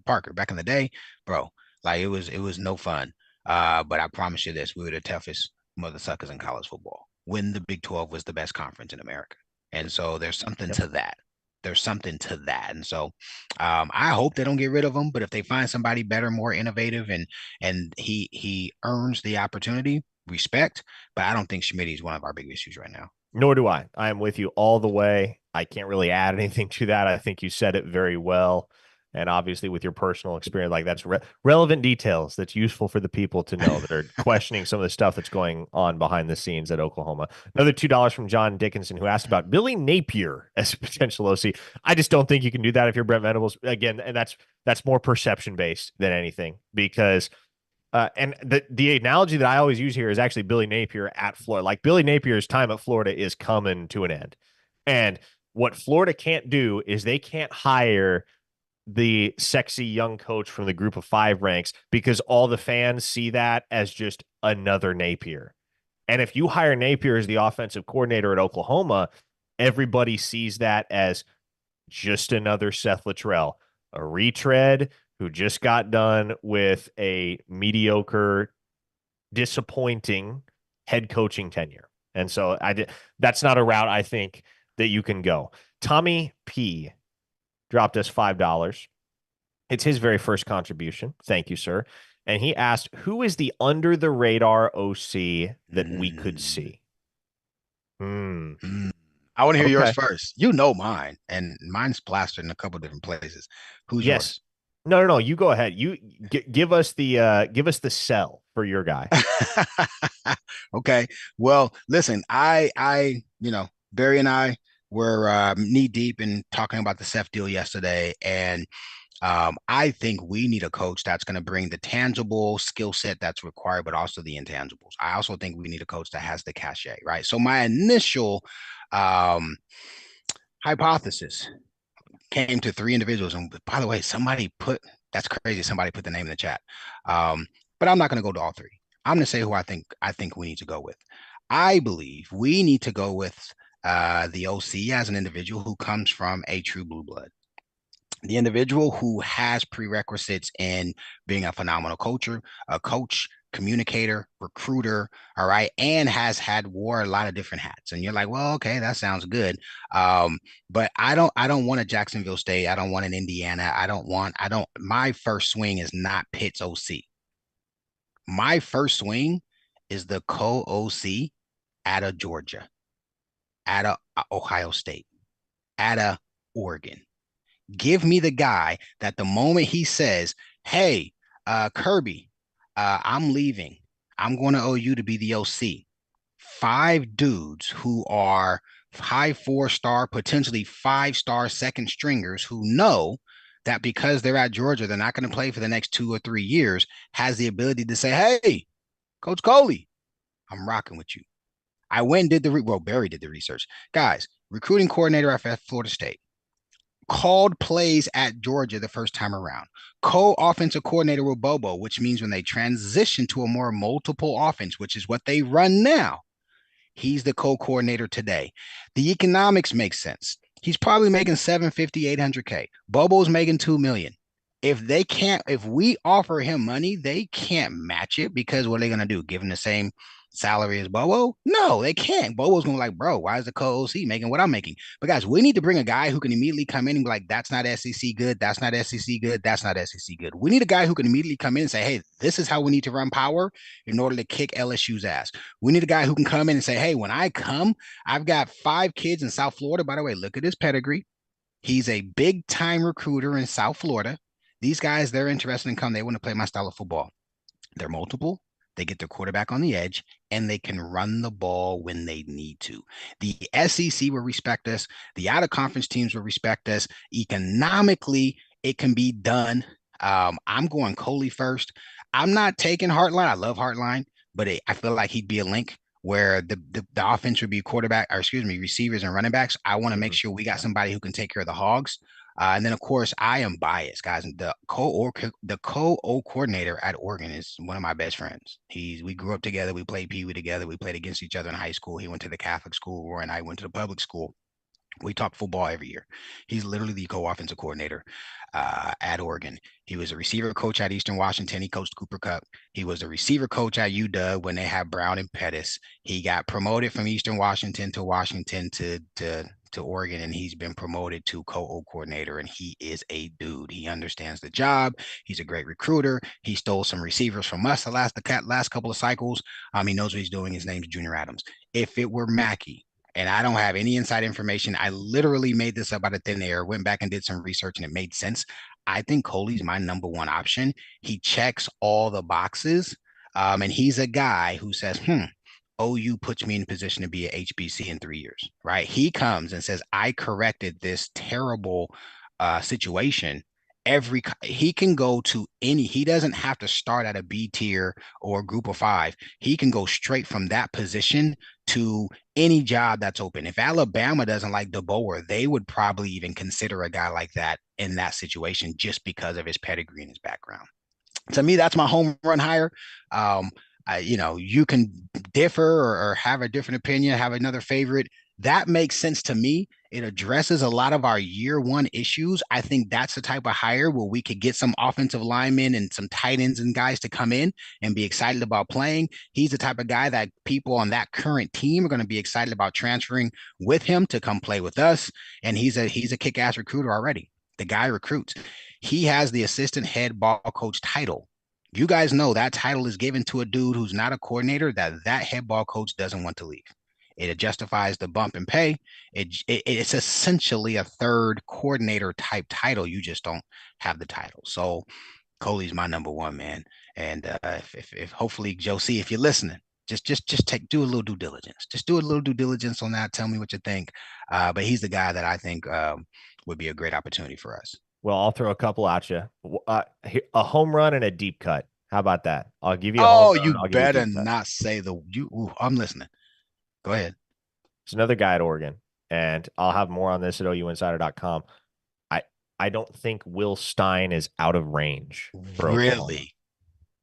Parker back in the day, bro. Like it was no fun. But I promise you this: we were the toughest mother suckers in college football. When the Big 12 was the best conference in America, and so there's something Yep. to that. There's something to that, and so I hope they don't get rid of him, but if they find somebody better, more innovative, and he earns the opportunity, respect. But I don't think Schmidt is one of our big issues right now. Nor do I. I am with you all the way. I can't really add anything to that. I think you said it very well. And obviously, with your personal experience, like that's relevant details that's useful for the people to know that are questioning some of the stuff that's going on behind the scenes at Oklahoma. Another $2 from John Dickinson, who asked about Billy Napier as a potential OC. I just don't think you can do that if you're Brent Venables again, and that's more perception based than anything because and the analogy that I always use here is actually Billy Napier at Florida. Like Billy Napier's time at Florida is coming to an end. And what Florida can't do is they can't hire the sexy young coach from the group of 5 ranks because all the fans see that as just another Napier. And if you hire Napier as the offensive coordinator at Oklahoma, everybody sees that as just another Seth Littrell, a retread who just got done with a mediocre, disappointing head coaching tenure. And so that's not a route I think that you can go. Tommy P dropped us $5. It's his very first contribution. Thank you, sir. And he asked, who is the under the radar OC that we could Mm, see? Hmm. I want to hear yours Okay. first. You know mine, and mine's plastered in a couple different places. Who's Yes. yours? No, no, no. You go ahead. You give us the sell for your guy. Okay. Well, listen, Barry and I were knee deep in talking about the Seth deal yesterday, and I think we need a coach that's going to bring the tangible skill set that's required, but also the intangibles. I also think we need a coach that has the cachet, right? So my initial um, hypothesis came to three individuals. And by the way, that's crazy. Somebody put the name in the chat. But I'm not going to go to all three. I'm going to say who I think we need to go with. I believe we need to go with the OC as an individual who comes from a true blue blood, the individual who has prerequisites in being a phenomenal coach, communicator, recruiter, all right, and wore a lot of different hats. And you're like, well, okay, that sounds good. But I don't want a Jacksonville State. I don't want an Indiana. My first swing is not Pitt's OC. My first swing is the co-OC out of Georgia, out of Ohio State, out of Oregon. Give me the guy that the moment he says, hey, Kirby, I'm leaving. I'm going to OU to be the OC. Five dudes who are high 4-star, potentially 5-star second stringers who know that because they're at Georgia, they're not going to play for the next 2 or 3 years, has the ability to say, hey, Coach Coley, I'm rocking with you. I went and did Barry did the research. Guys, recruiting coordinator at Florida State, called plays at Georgia the first time around. Co-offensive coordinator with Bobo, which means when they transition to a more multiple offense, which is what they run now, he's the co-coordinator today. The economics make sense. He's probably making 750, 800K. Bobo's making 2 million. If we offer him money, they can't match it because what are they going to do? Give him the same salary as Bobo? No, they can't. Bobo's going to be like, bro, why is the co-OC making what I'm making? But guys, we need to bring a guy who can immediately come in and be like, that's not SEC good. That's not SEC good. That's not SEC good. We need a guy who can immediately come in and say, hey, this is how we need to run power in order to kick LSU's ass. We need a guy who can come in and say, hey, when I come, I've got 5 kids in South Florida. By the way, look at his pedigree. He's a big time recruiter in South Florida. These guys, they're interested in come. They want to play my style of football. They're multiple. They get their quarterback on the edge, and they can run the ball when they need to. The SEC will respect us. The out of conference teams will respect us. Economically, it can be done. I'm going Coley first. I'm not taking Hartline. I love Hartline, but I feel like he'd be a link where the offense would be quarterback, or excuse me, receivers and running backs. I want to make sure we got somebody who can take care of the hogs. And then, of course, I am biased, guys. The co coordinator at Oregon is one of my best friends. We grew up together. We played Pee Wee together. We played against each other in high school. He went to the Catholic school, Roy and I went to the public school. We talk football every year. He's literally the co-offensive coordinator at Oregon. He was a receiver coach at Eastern Washington. He coached Cooper Cup. He was a receiver coach at UW when they had Brown and Pettis. He got promoted from Eastern Washington to Oregon, and he's been promoted to co-O coordinator, and he is a dude. He understands the job. He's a great recruiter. He stole some receivers from us the last couple of cycles. He knows what he's doing. His name's Junior Adams. If it were Mackey, and I don't have any inside information, I literally made this up out of thin air, went back and did some research, and it made sense. I think Coley's my number one option. He checks all the boxes, and he's a guy who says, OU puts me in a position to be at HBC in 3 years, right? He comes and says, I corrected this terrible situation. He can go to he doesn't have to start at a B tier or group of 5. He can go straight from that position to any job that's open. If Alabama doesn't like DeBoer, they would probably even consider a guy like that in that situation just because of his pedigree and his background. To me, that's my home run hire. You can differ or have a different opinion, have another favorite. That makes sense to me. It addresses a lot of our year one issues. I think that's the type of hire where we could get some offensive linemen and some tight ends and guys to come in and be excited about playing. He's the type of guy that people on that current team are going to be excited about transferring with him to come play with us. And he's a kick-ass recruiter already. The guy recruits. He has the assistant head ball coach title. You guys know that title is given to a dude who's not a coordinator that head ball coach doesn't want to leave. It justifies the bump in pay. It's essentially a third coordinator type title. You just don't have the title. So Coley's my number one, man. And if hopefully Josie, if you're listening, just do a little due diligence. Just do a little due diligence on that. Tell me what you think. But he's the guy that I think would be a great opportunity for us. Well, I'll throw a couple at you. A home run and a deep cut. How about that? I'll give you a home Oh, run. you I'll give you a better deep cut. not say the you. Ooh, I'm listening. Go ahead. It's another guy at Oregon, and I'll have more on this at ouinsider.com. I I don't think Will Stein is out of range for Oklahoma. Really,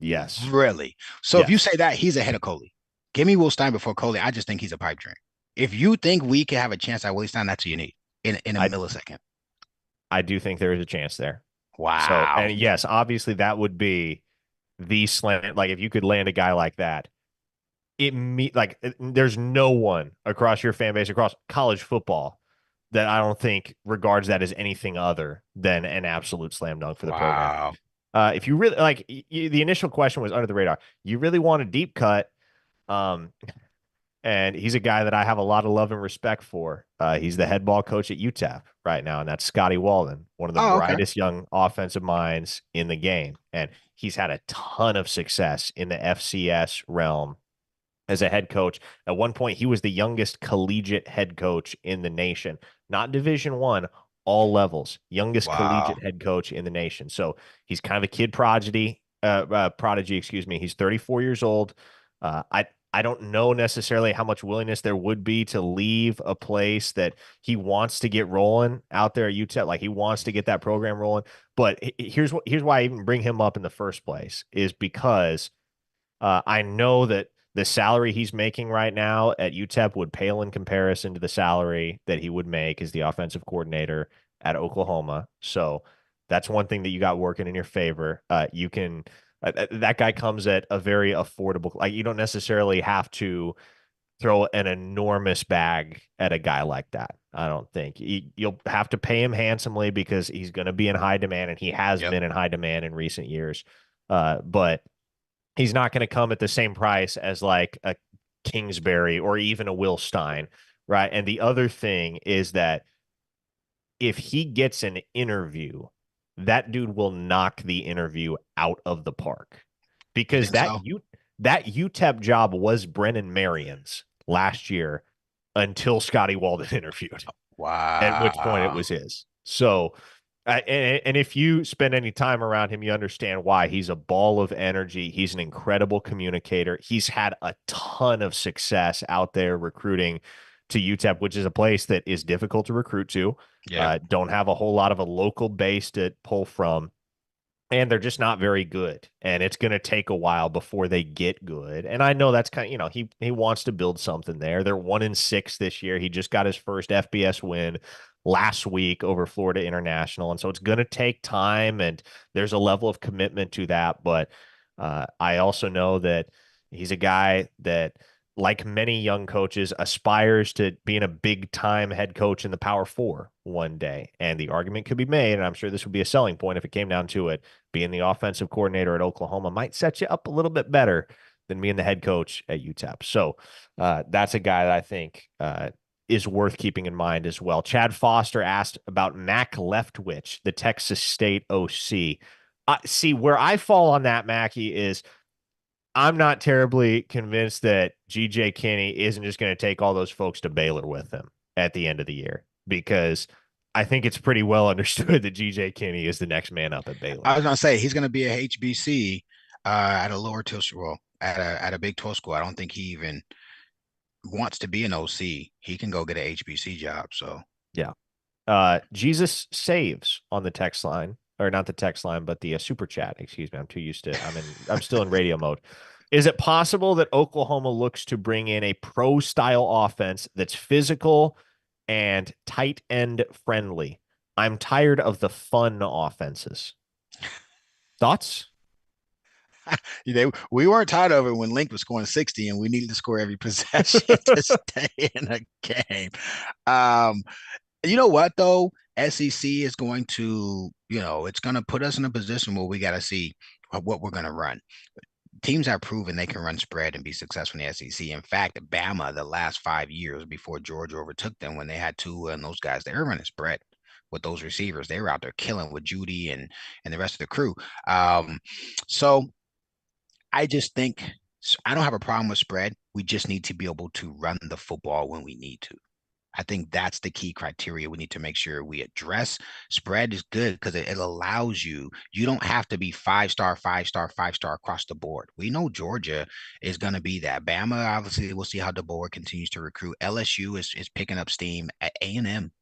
Yes. really. So if you Yes. say that, he's ahead of Coley. Give me Will Stein before Coley. I just think he's a pipe dream. If you think we can have a chance at Willie Stein, that's what you need in a I millisecond. I do think there is a chance there. So, Wow. and yes, obviously that would be the slant. Like if you could land a guy like that, there's no one across your fan base across college football that I don't think regards that as anything other than an absolute slam dunk for the program. Wow. If you really like, the initial question was under the radar. You really want a deep cut, um, and he's a guy that I have a lot of love and respect for. He's the head ball coach at UTEP right now, and that's Scotty Walden, one of the Oh, okay. brightest young offensive minds in the game, and he's had a ton of success in the FCS realm as a head coach. At one point, he was the youngest collegiate head coach in the nation, not Division One, all levels, youngest Wow. collegiate head coach in the nation. So he's kind of a kid prodigy, excuse me. He's 34 years old. I don't know necessarily how much willingness there would be to leave a place that he wants to get rolling out there at UTEP. Like he wants to get that program rolling. But here's why I even bring him up in the first place is because I know that the salary he's making right now at UTEP would pale in comparison to the salary that he would make as the offensive coordinator at Oklahoma. So that's one thing that you got working in your favor. You can that guy comes at a very affordable. Like you don't necessarily have to throw an enormous bag at a guy like that. I don't think you'll have to pay him handsomely because he's going to be in high demand, and he has Yep. been in high demand in recent years. But he's not going to come at the same price as like a Kingsbury or even a Will Stein, right? And the other thing is that if he gets an interview, that dude will knock the interview out of the park You because think so? that UTEP job was Brennan Marion's last year until Scotty Walden interviewed, at which point it Wow. was his. So and if you spend any time around him, you understand why. He's a ball of energy. He's an incredible communicator. He's had a ton of success out there recruiting to UTEP, which is a place that is difficult to recruit to. Yeah. Don't have a whole lot of a local base to pull from, and they're just not very good. And it's going to take a while before they get good. And I know that's kind of, he wants to build something there. They're 1-6 this year. He just got his first FBS win last week over Florida International. And so it's going to take time, and there's a level of commitment to that. But I also know that he's a guy that, like many young coaches, aspires to being a big time head coach in the Power Four one day. And the argument could be made, and I'm sure this would be a selling point if it came down to it, being the offensive coordinator at Oklahoma might set you up a little bit better than being the head coach at UTEP. So that's a guy that I think is worth keeping in mind as well. Chad Foster asked about Mac Leftwich, the Texas State OC. See, where I fall on that, Mackey, is I'm not terribly convinced that GJ Kinney isn't just going to take all those folks to Baylor with him at the end of the year, because I think it's pretty well understood that GJ Kinney is the next man up at I Baylor. was gonna say he's gonna be a HBC at a lower tier school, at a Big 12 school. I don't think he even wants to be an OC. He can go get an HBC job. So Yeah. Jesus Saves on the text line, or not the text line, but the super chat. Excuse me. I'm still in radio mode. Is it possible that Oklahoma looks to bring in a pro style offense that's physical and tight end friendly? I'm tired of the fun offenses. Thoughts? we weren't tired of it when Link was scoring 60 and we needed to score every possession to stay in a game. Um, you know what though? SEC is going to, it's going to put us in a position where we got to see what we're going to run. teams have proven they can run spread and be successful in the SEC. In fact, Bama, the last 5 years before Georgia overtook them, when they had Tua and those guys, they were running spread with those receivers. They were out there killing with Judy and the rest of the crew. So I just think I don't have a problem with spread. We just need to be able to run the football when we need to. I think that's the key criteria we need to make sure we address. Spread is good because it allows you don't have to be 5-star, 5-star, 5-star across the board. We know Georgia is going to be that. Bama, obviously, we'll see how DeBoer continues to recruit. LSU is picking up steam at A&M.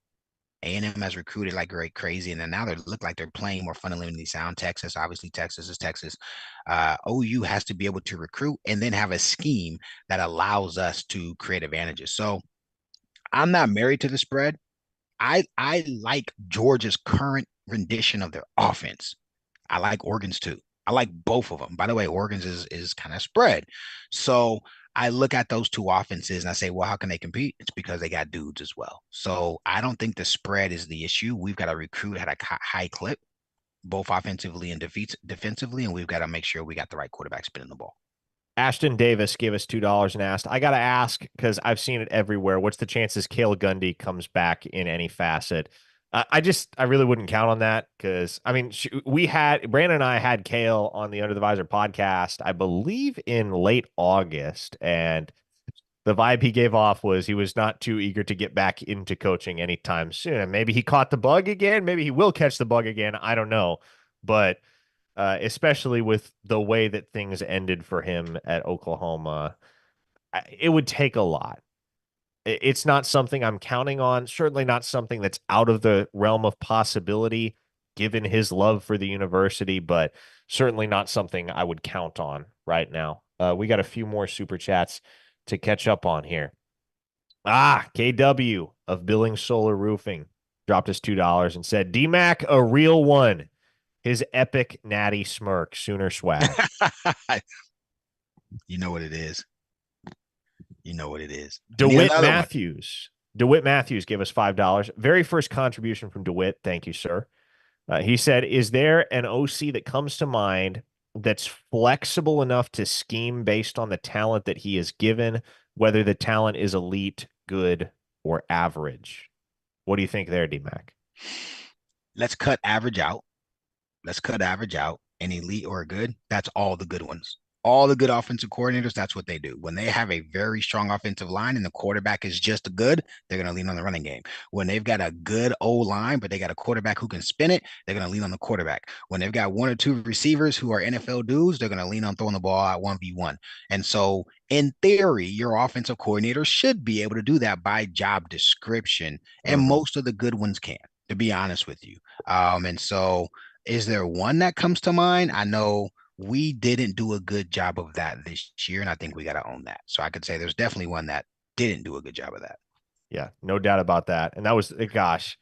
A&M has recruited like great crazy, and then now they look like they're playing more fundamentally sound. Texas, obviously, Texas is Texas. OU has to be able to recruit and then have a scheme that allows us to create advantages. So I'm not married to the spread. I like Georgia's current rendition of their offense. I like Oregon's too. I like both of them. By the way, Oregon's is kind of spread. So I look at those two offenses and I say, well, how can they compete? It's because they got dudes as well. So I don't think the spread is the issue. We've got to recruit at a high clip, both offensively and defensively, and we've got to make sure we got the right quarterback spinning the ball. Ashton Davis gave us $2 and asked, I got to ask because I've seen it everywhere. What's the chances Cale Gundy comes back in any facet? I really wouldn't count on that because, I mean, Brandon and I had Cale on the Under the Visor podcast, I believe in late August. And the vibe he gave off was he was not too eager to get back into coaching anytime soon. And maybe he caught the bug again. Maybe he will catch the bug again. I don't know. But especially with the way that things ended for him at Oklahoma, it would take a lot. It's not something I'm counting on, certainly not something that's out of the realm of possibility given his love for the university, but certainly not something I would count on right now. We got a few more super chats to catch up on here. KW of Billings Solar Roofing dropped us $2 and said, D-Mac, a real one. His epic natty smirk, Sooner swag. You know what it is. You know what it is. DeWitt Matthews. DeWitt Matthews gave us $5. Very first contribution from DeWitt. Thank you, sir. He said, is there an OC that comes to mind that's flexible enough to scheme based on the talent that he is given, whether the talent is elite, good, or average? What do you think there, D-Mac? Let's cut average out. Let's cut average out. An elite or a good, that's all the good ones. All the good offensive coordinators, that's what they do. When they have a very strong offensive line and the quarterback is just good, they're going to lean on the running game. When they've got a good O-line, but they got a quarterback who can spin it, they're going to lean on the quarterback. When they've got one or two receivers who are NFL dudes, they're going to lean on throwing the ball out 1v1. And so, in theory, your offensive coordinator should be able to do that by job description. And most of the good ones can, to be honest with you. And so, is there one that comes to mind? I know we didn't do a good job of that this year, and I think we got to own that. So I could say there's definitely one that didn't do a good job of that. Yeah, no doubt about that. And that was, gosh,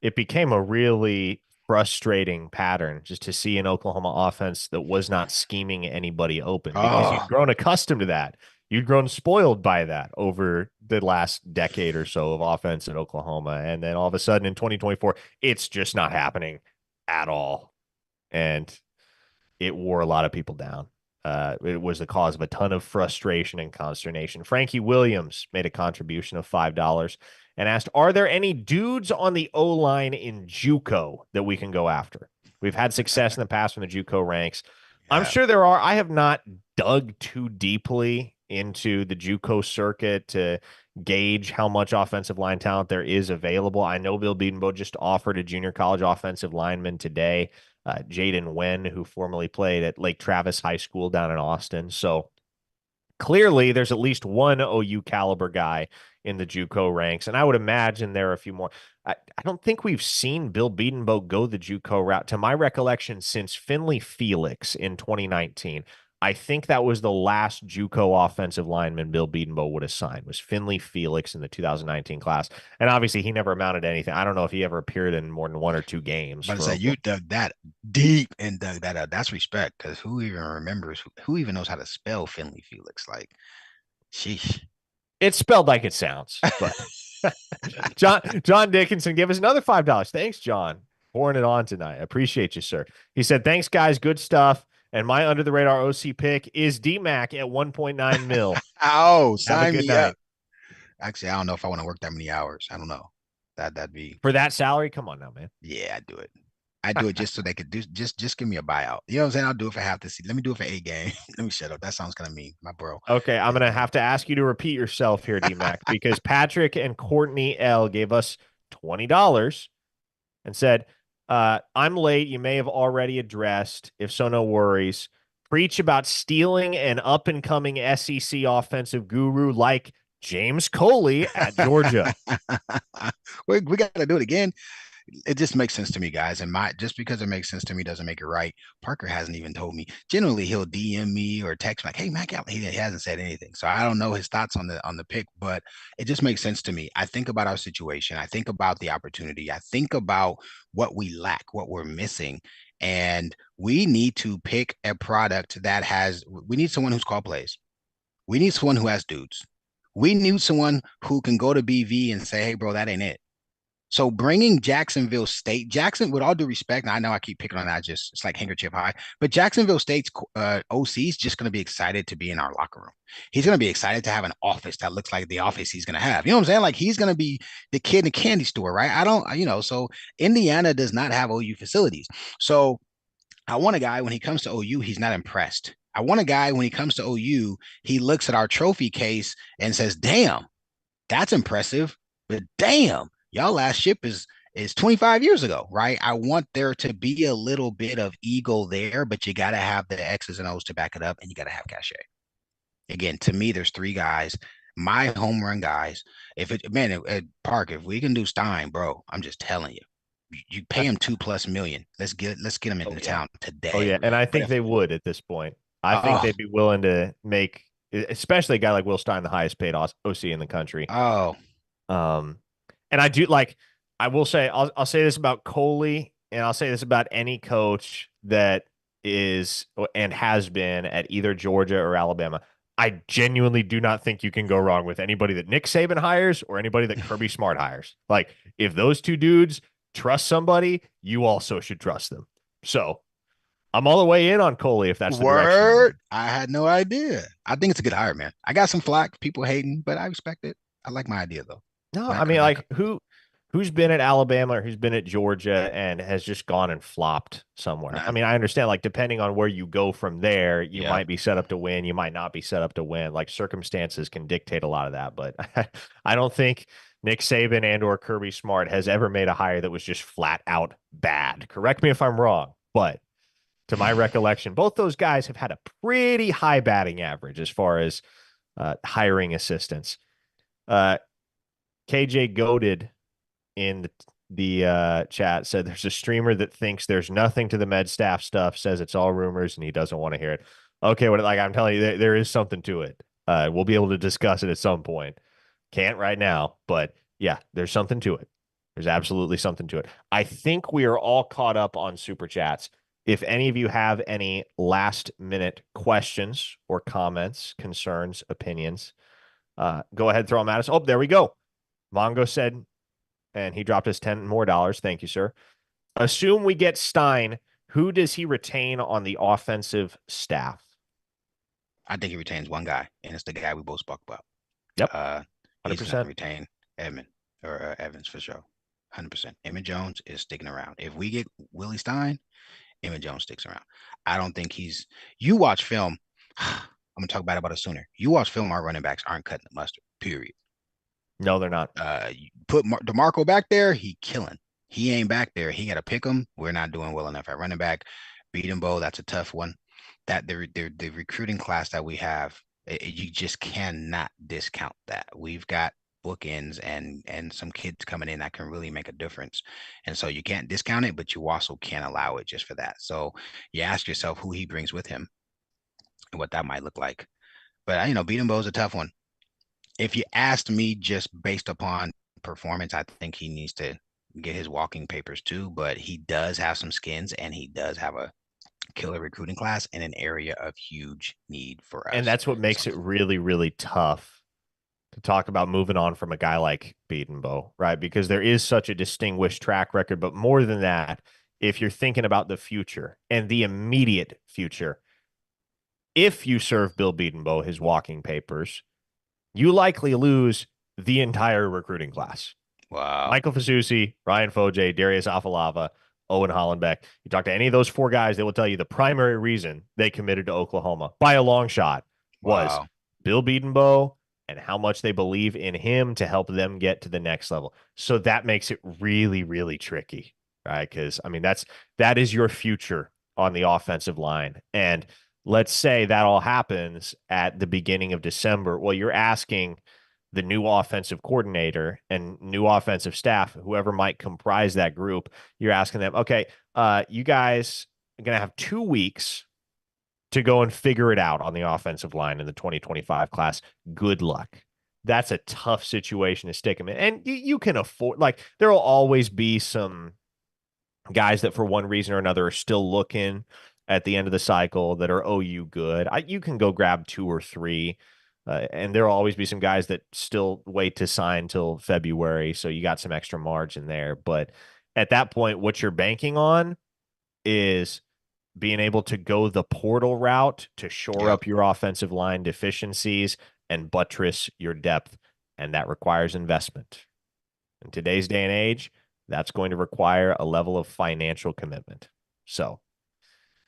it became a really frustrating pattern just to see an Oklahoma offense that was not scheming anybody open because you've grown accustomed to that. You'd grown spoiled by that over the last decade or so of offense in Oklahoma. And then all of a sudden in 2024, it's just not happening at all. And it wore a lot of people down. It was the cause of a ton of frustration and consternation. Frankie Williams made a contribution of $5 and asked, are there any dudes on the O-line in JUCO that we can go after? We've had success in the past from the JUCO ranks. Yeah. I'm sure there are. I have not dug too deeply into the JUCO circuit to gauge how much offensive line talent there is available. I know Bill Bedenbaugh just offered a junior college offensive lineman today, Jaden Wen, who formerly played at Lake Travis High School down in Austin. So clearly there's at least one OU caliber guy in the JUCO ranks, and I would imagine there are a few more. I don't think we've seen Bill Bedenbaugh go the JUCO route, to my recollection, since Finley Felix in 2019. I think that was the last JUCO offensive lineman Bill Bedenbaugh would have signed, was Finley Felix in the 2019 class. And obviously he never amounted to anything. I don't know if he ever appeared in more than one or two games. But I say you dug that deep and dug that up. That's respect, because who even remembers, who even knows how to spell Finley Felix? Like, sheesh. It's spelled like it sounds. But John Dickinson gave us another $5. Thanks, John. Pouring it on tonight. I appreciate you, sir. He said, thanks, guys. Good stuff. And my under the radar OC pick is D-Mac at 1.9 mil. Oh, Have a sign good me up. night. Actually, I don't know if I want to work that many hours. I don't know. That'd be For that salary, come on now, man. yeah, I'd do it. I do it just so they could do just give me a buyout. You know what I'm saying? I'll do it for half the season. Let me do it for 8 games. Let me shut up. That sounds kind of mean, my bro. Okay, I'm going to have to ask you to repeat yourself here, D-Mac, because Patrick and Courtney L gave us $20 and said, I'm late. You may have already addressed. If so, no worries. Preach about stealing an up-and-coming SEC offensive guru like James Coley at Georgia. We got to do it again. It just makes sense to me, guys. And my just because it makes sense to me doesn't make it right. Parker hasn't even told me. Generally, he'll DM me or text me like, "Hey, Mac," he hasn't said anything, so I don't know his thoughts on the pick. But it just makes sense to me. I think about our situation. I think about the opportunity. I think about what we lack, what we're missing, and we need to pick a product that has. We need someone who's called plays. We need someone who has dudes. We need someone who can go to BV and say, "Hey, bro, that ain't it." So bringing Jacksonville State, Jackson, with all due respect, I know I keep picking on that, just it's like handkerchief high, but Jacksonville State's OC is just going to be excited to be in our locker room. He's going to be excited to have an office that looks like the office he's going to have. You know what I'm saying? Like he's going to be the kid in the candy store, right? I don't, so Indiana does not have OU facilities. So I want a guy when he comes to OU, he's not impressed. I want a guy when he comes to OU, he looks at our trophy case and says, damn, that's impressive, but damn, y'all last ship is 25 years ago, right? I want there to be a little bit of ego there, but you got to have the X's and O's to back it up, and you got to have cachet. Again, to me, there's three guys, my home run guys. If it, man, at Park, if we can do Stein, bro, I'm just telling you, you pay him 2+ million. Let's get him Oh, into yeah. town Oh, today. yeah. And I But think if they would at this point. I think oh they'd be willing to make, especially a guy like Will Stein, the highest paid OC in the country. oh Um, and I do like, I will say, I'll say this about Coley, and I'll say this about any coach that is and has been at either Georgia or Alabama. I genuinely do not think you can go wrong with anybody that Nick Saban hires or anybody that Kirby Smart hires. Like, if those two dudes trust somebody, you also should trust them. So I'm all the way in on Coley if that's the direction they're word, going. I had no idea. I think it's a good hire, man. I got some flack, people hating, but I respect it. I like my idea though. No, I Back mean, back like who's been at Alabama or who's been at Georgia and has just gone and flopped somewhere. I none. mean, I understand like depending on where you go from there, you Yep. might be set up to win, you might not be set up to win. Like circumstances can dictate a lot of that, but I don't think Nick Saban and or Kirby Smart has ever made a hire that was just flat out bad. Correct me if I'm wrong, but to my recollection, both those guys have had a pretty high batting average as far as hiring assistants. Uh, KJ Goaded in the chat said there's a streamer that thinks there's nothing to the med staff stuff, says it's all rumors, and he doesn't want to hear it. Okay, what like I'm telling you, there is something to it. We'll be able to discuss it at some point. Can't right now, but yeah, there's something to it. There's absolutely something to it. I think we are all caught up on super chats. If any of you have any last minute questions or comments, concerns, opinions, go ahead, throw them at us. Oh, there we go. Mongo said, and he dropped us $10 more. Thank you, sir. Assume we get Stein. Who does he retain on the offensive staff? I think he retains one guy, and it's the guy we both spoke about. Yep, He's going to 100%. retain Edmund or Evans for sure. 100%. Emmett Jones is sticking around. If we get Willie Stein, Emmett Jones sticks around. I don't think he's. You watch film. I'm gonna talk bad about a Sooner. You watch film. Our running backs aren't cutting the mustard. Period. No, they're not. You put DeMarco back there. He killing. He ain't back there. He got to pick him. We're not doing well enough at running back. Beat him, Bo. That's a tough one. That the recruiting class that we have, you just cannot discount that. We've got bookends and some kids coming in that can really make a difference. And so you can't discount it, but you also can't allow it just for that. So you ask yourself who he brings with him and what that might look like. But beating Bo is a tough one. If you asked me just based upon performance, I think he needs to get his walking papers too, but he does have some skins and he does have a killer recruiting class in an area of huge need for And us. that's what makes So, it really, really tough to talk about moving on from a guy like Beatonbow, right? Because there is such a distinguished track record. But more than that, if you're thinking about the future and the immediate future, if you serve Bill Bedenbaugh his walking papers, you likely lose the entire recruiting class. Wow. Michael Fasusi, Ryan Foje, Darius Afalava, Owen Hollenbeck. You talk to any of those four guys, they will tell you the primary reason they committed to Oklahoma by a long shot was Wow. Bill Bedenbaugh and how much they believe in him to help them get to the next level. So that makes it really, really tricky, right? Because I mean, that is your future on the offensive line. And let's say that all happens at the beginning of December. Well, you're asking the new offensive coordinator and new offensive staff, whoever might comprise that group, you're asking them, okay, you guys are going to have 2 weeks to go and figure it out on the offensive line in the 2025 class. Good luck. That's a tough situation to stick them in. And you can afford, like, there will always be some guys that for one reason or another are still looking at the end of the cycle that are OU good. You can go grab two or three. And there will always be some guys that still wait to sign till February. So you got some extra margin there. But at that point, what you're banking on is being able to go the portal route to shore Yep. up your offensive line deficiencies and buttress your depth. And that requires investment. In today's day and age, that's going to require a level of financial commitment. So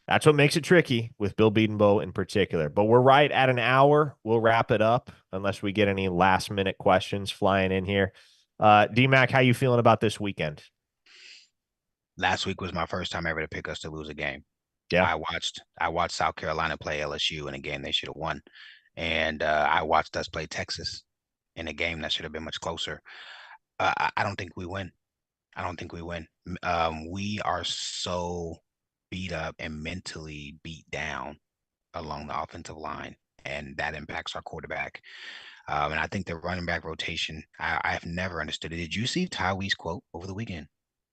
that's what makes it tricky with Bill Bedenbaugh in particular. But we're right at an hour. We'll wrap it up unless we get any last minute questions flying in here. D-Mac, how you feeling about this weekend? Last week was my first time ever to pick us to lose a game. Yeah. I watched South Carolina play LSU in a game they should have won. And I watched us play Texas in a game that should have been much closer. I don't think we win. I don't think we win. We are so beat up and mentally beat down along the offensive line, and that impacts our quarterback. And I think the running back rotation, I have never understood it. Did you see Tywee's quote over the weekend?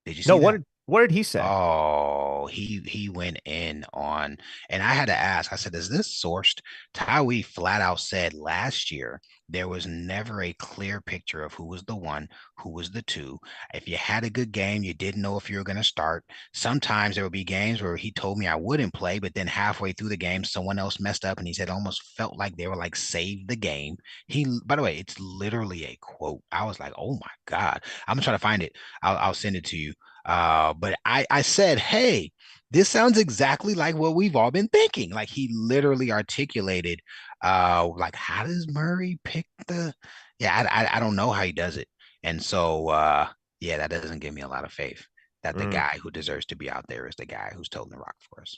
Did you No, see that? what did he say? Oh, he went in on, and I had to ask. I said, "Is this sourced?" Tyree flat out said last year there was never a clear picture of who was the one, who was the two. If you had a good game, you didn't know if you were going to start. Sometimes there would be games where he told me I wouldn't play, but then halfway through the game, someone else messed up, and he said it almost felt like they were like save the game. By the way, it's literally a quote. I was like, oh my God. I'm gonna try to find it. I'll send it to you. But I said, hey, this sounds exactly like what we've all been thinking. Like he literally articulated, like how does Murray pick the? Yeah, I don't know how he does it, and so yeah, that doesn't give me a lot of faith that the Mm. guy who deserves to be out there is the guy who's toting the rock for us.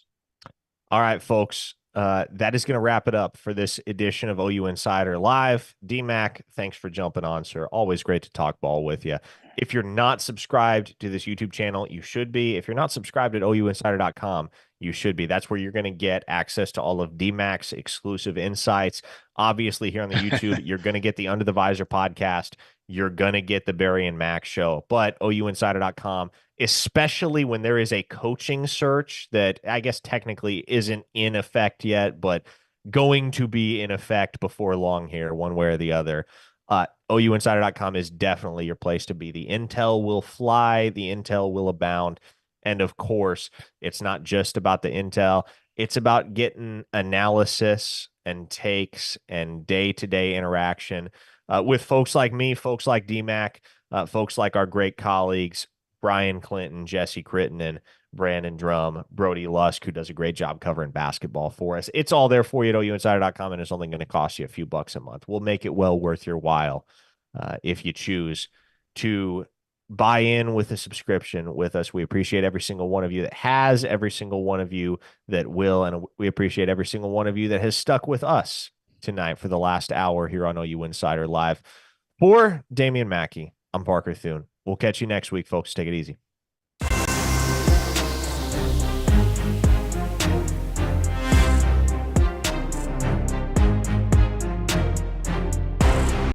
All right, folks. That is going to wrap it up for this edition of OU Insider Live. D-Mac, thanks for jumping on, sir. Always great to talk ball with you. If you're not subscribed to this YouTube channel, you should be. If you're not subscribed at ouinsider.com, you should be. That's where you're going to get access to all of D-Mac's exclusive insights. Obviously, here on the YouTube, you're going to get the Under the Visor podcast. You're going to get the Barry and Mac show. But ouinsider.com, especially when there is a coaching search that I guess technically isn't in effect yet, but going to be in effect before long here, one way or the other. OUinsider.com is definitely your place to be. The intel will fly, the intel will abound. And of course, it's not just about the intel, it's about getting analysis and takes and day to day interaction with folks like me, folks like DMAC, folks like our great colleagues, Brian Clinton, Jesse Crittenden, Brandon Drum, Brody Lusk, who does a great job covering basketball for us. It's all there for you at ouinsider.com, and it's only going to cost you a few bucks a month. We'll make it well worth your while if you choose to buy in with a subscription with us. We appreciate every single one of you that has, every single one of you that will, and we appreciate every single one of you that has stuck with us tonight for the last hour here on OU Insider Live. For Damian Mackey, I'm Parker Thune. We'll catch you next week, folks. Take it easy.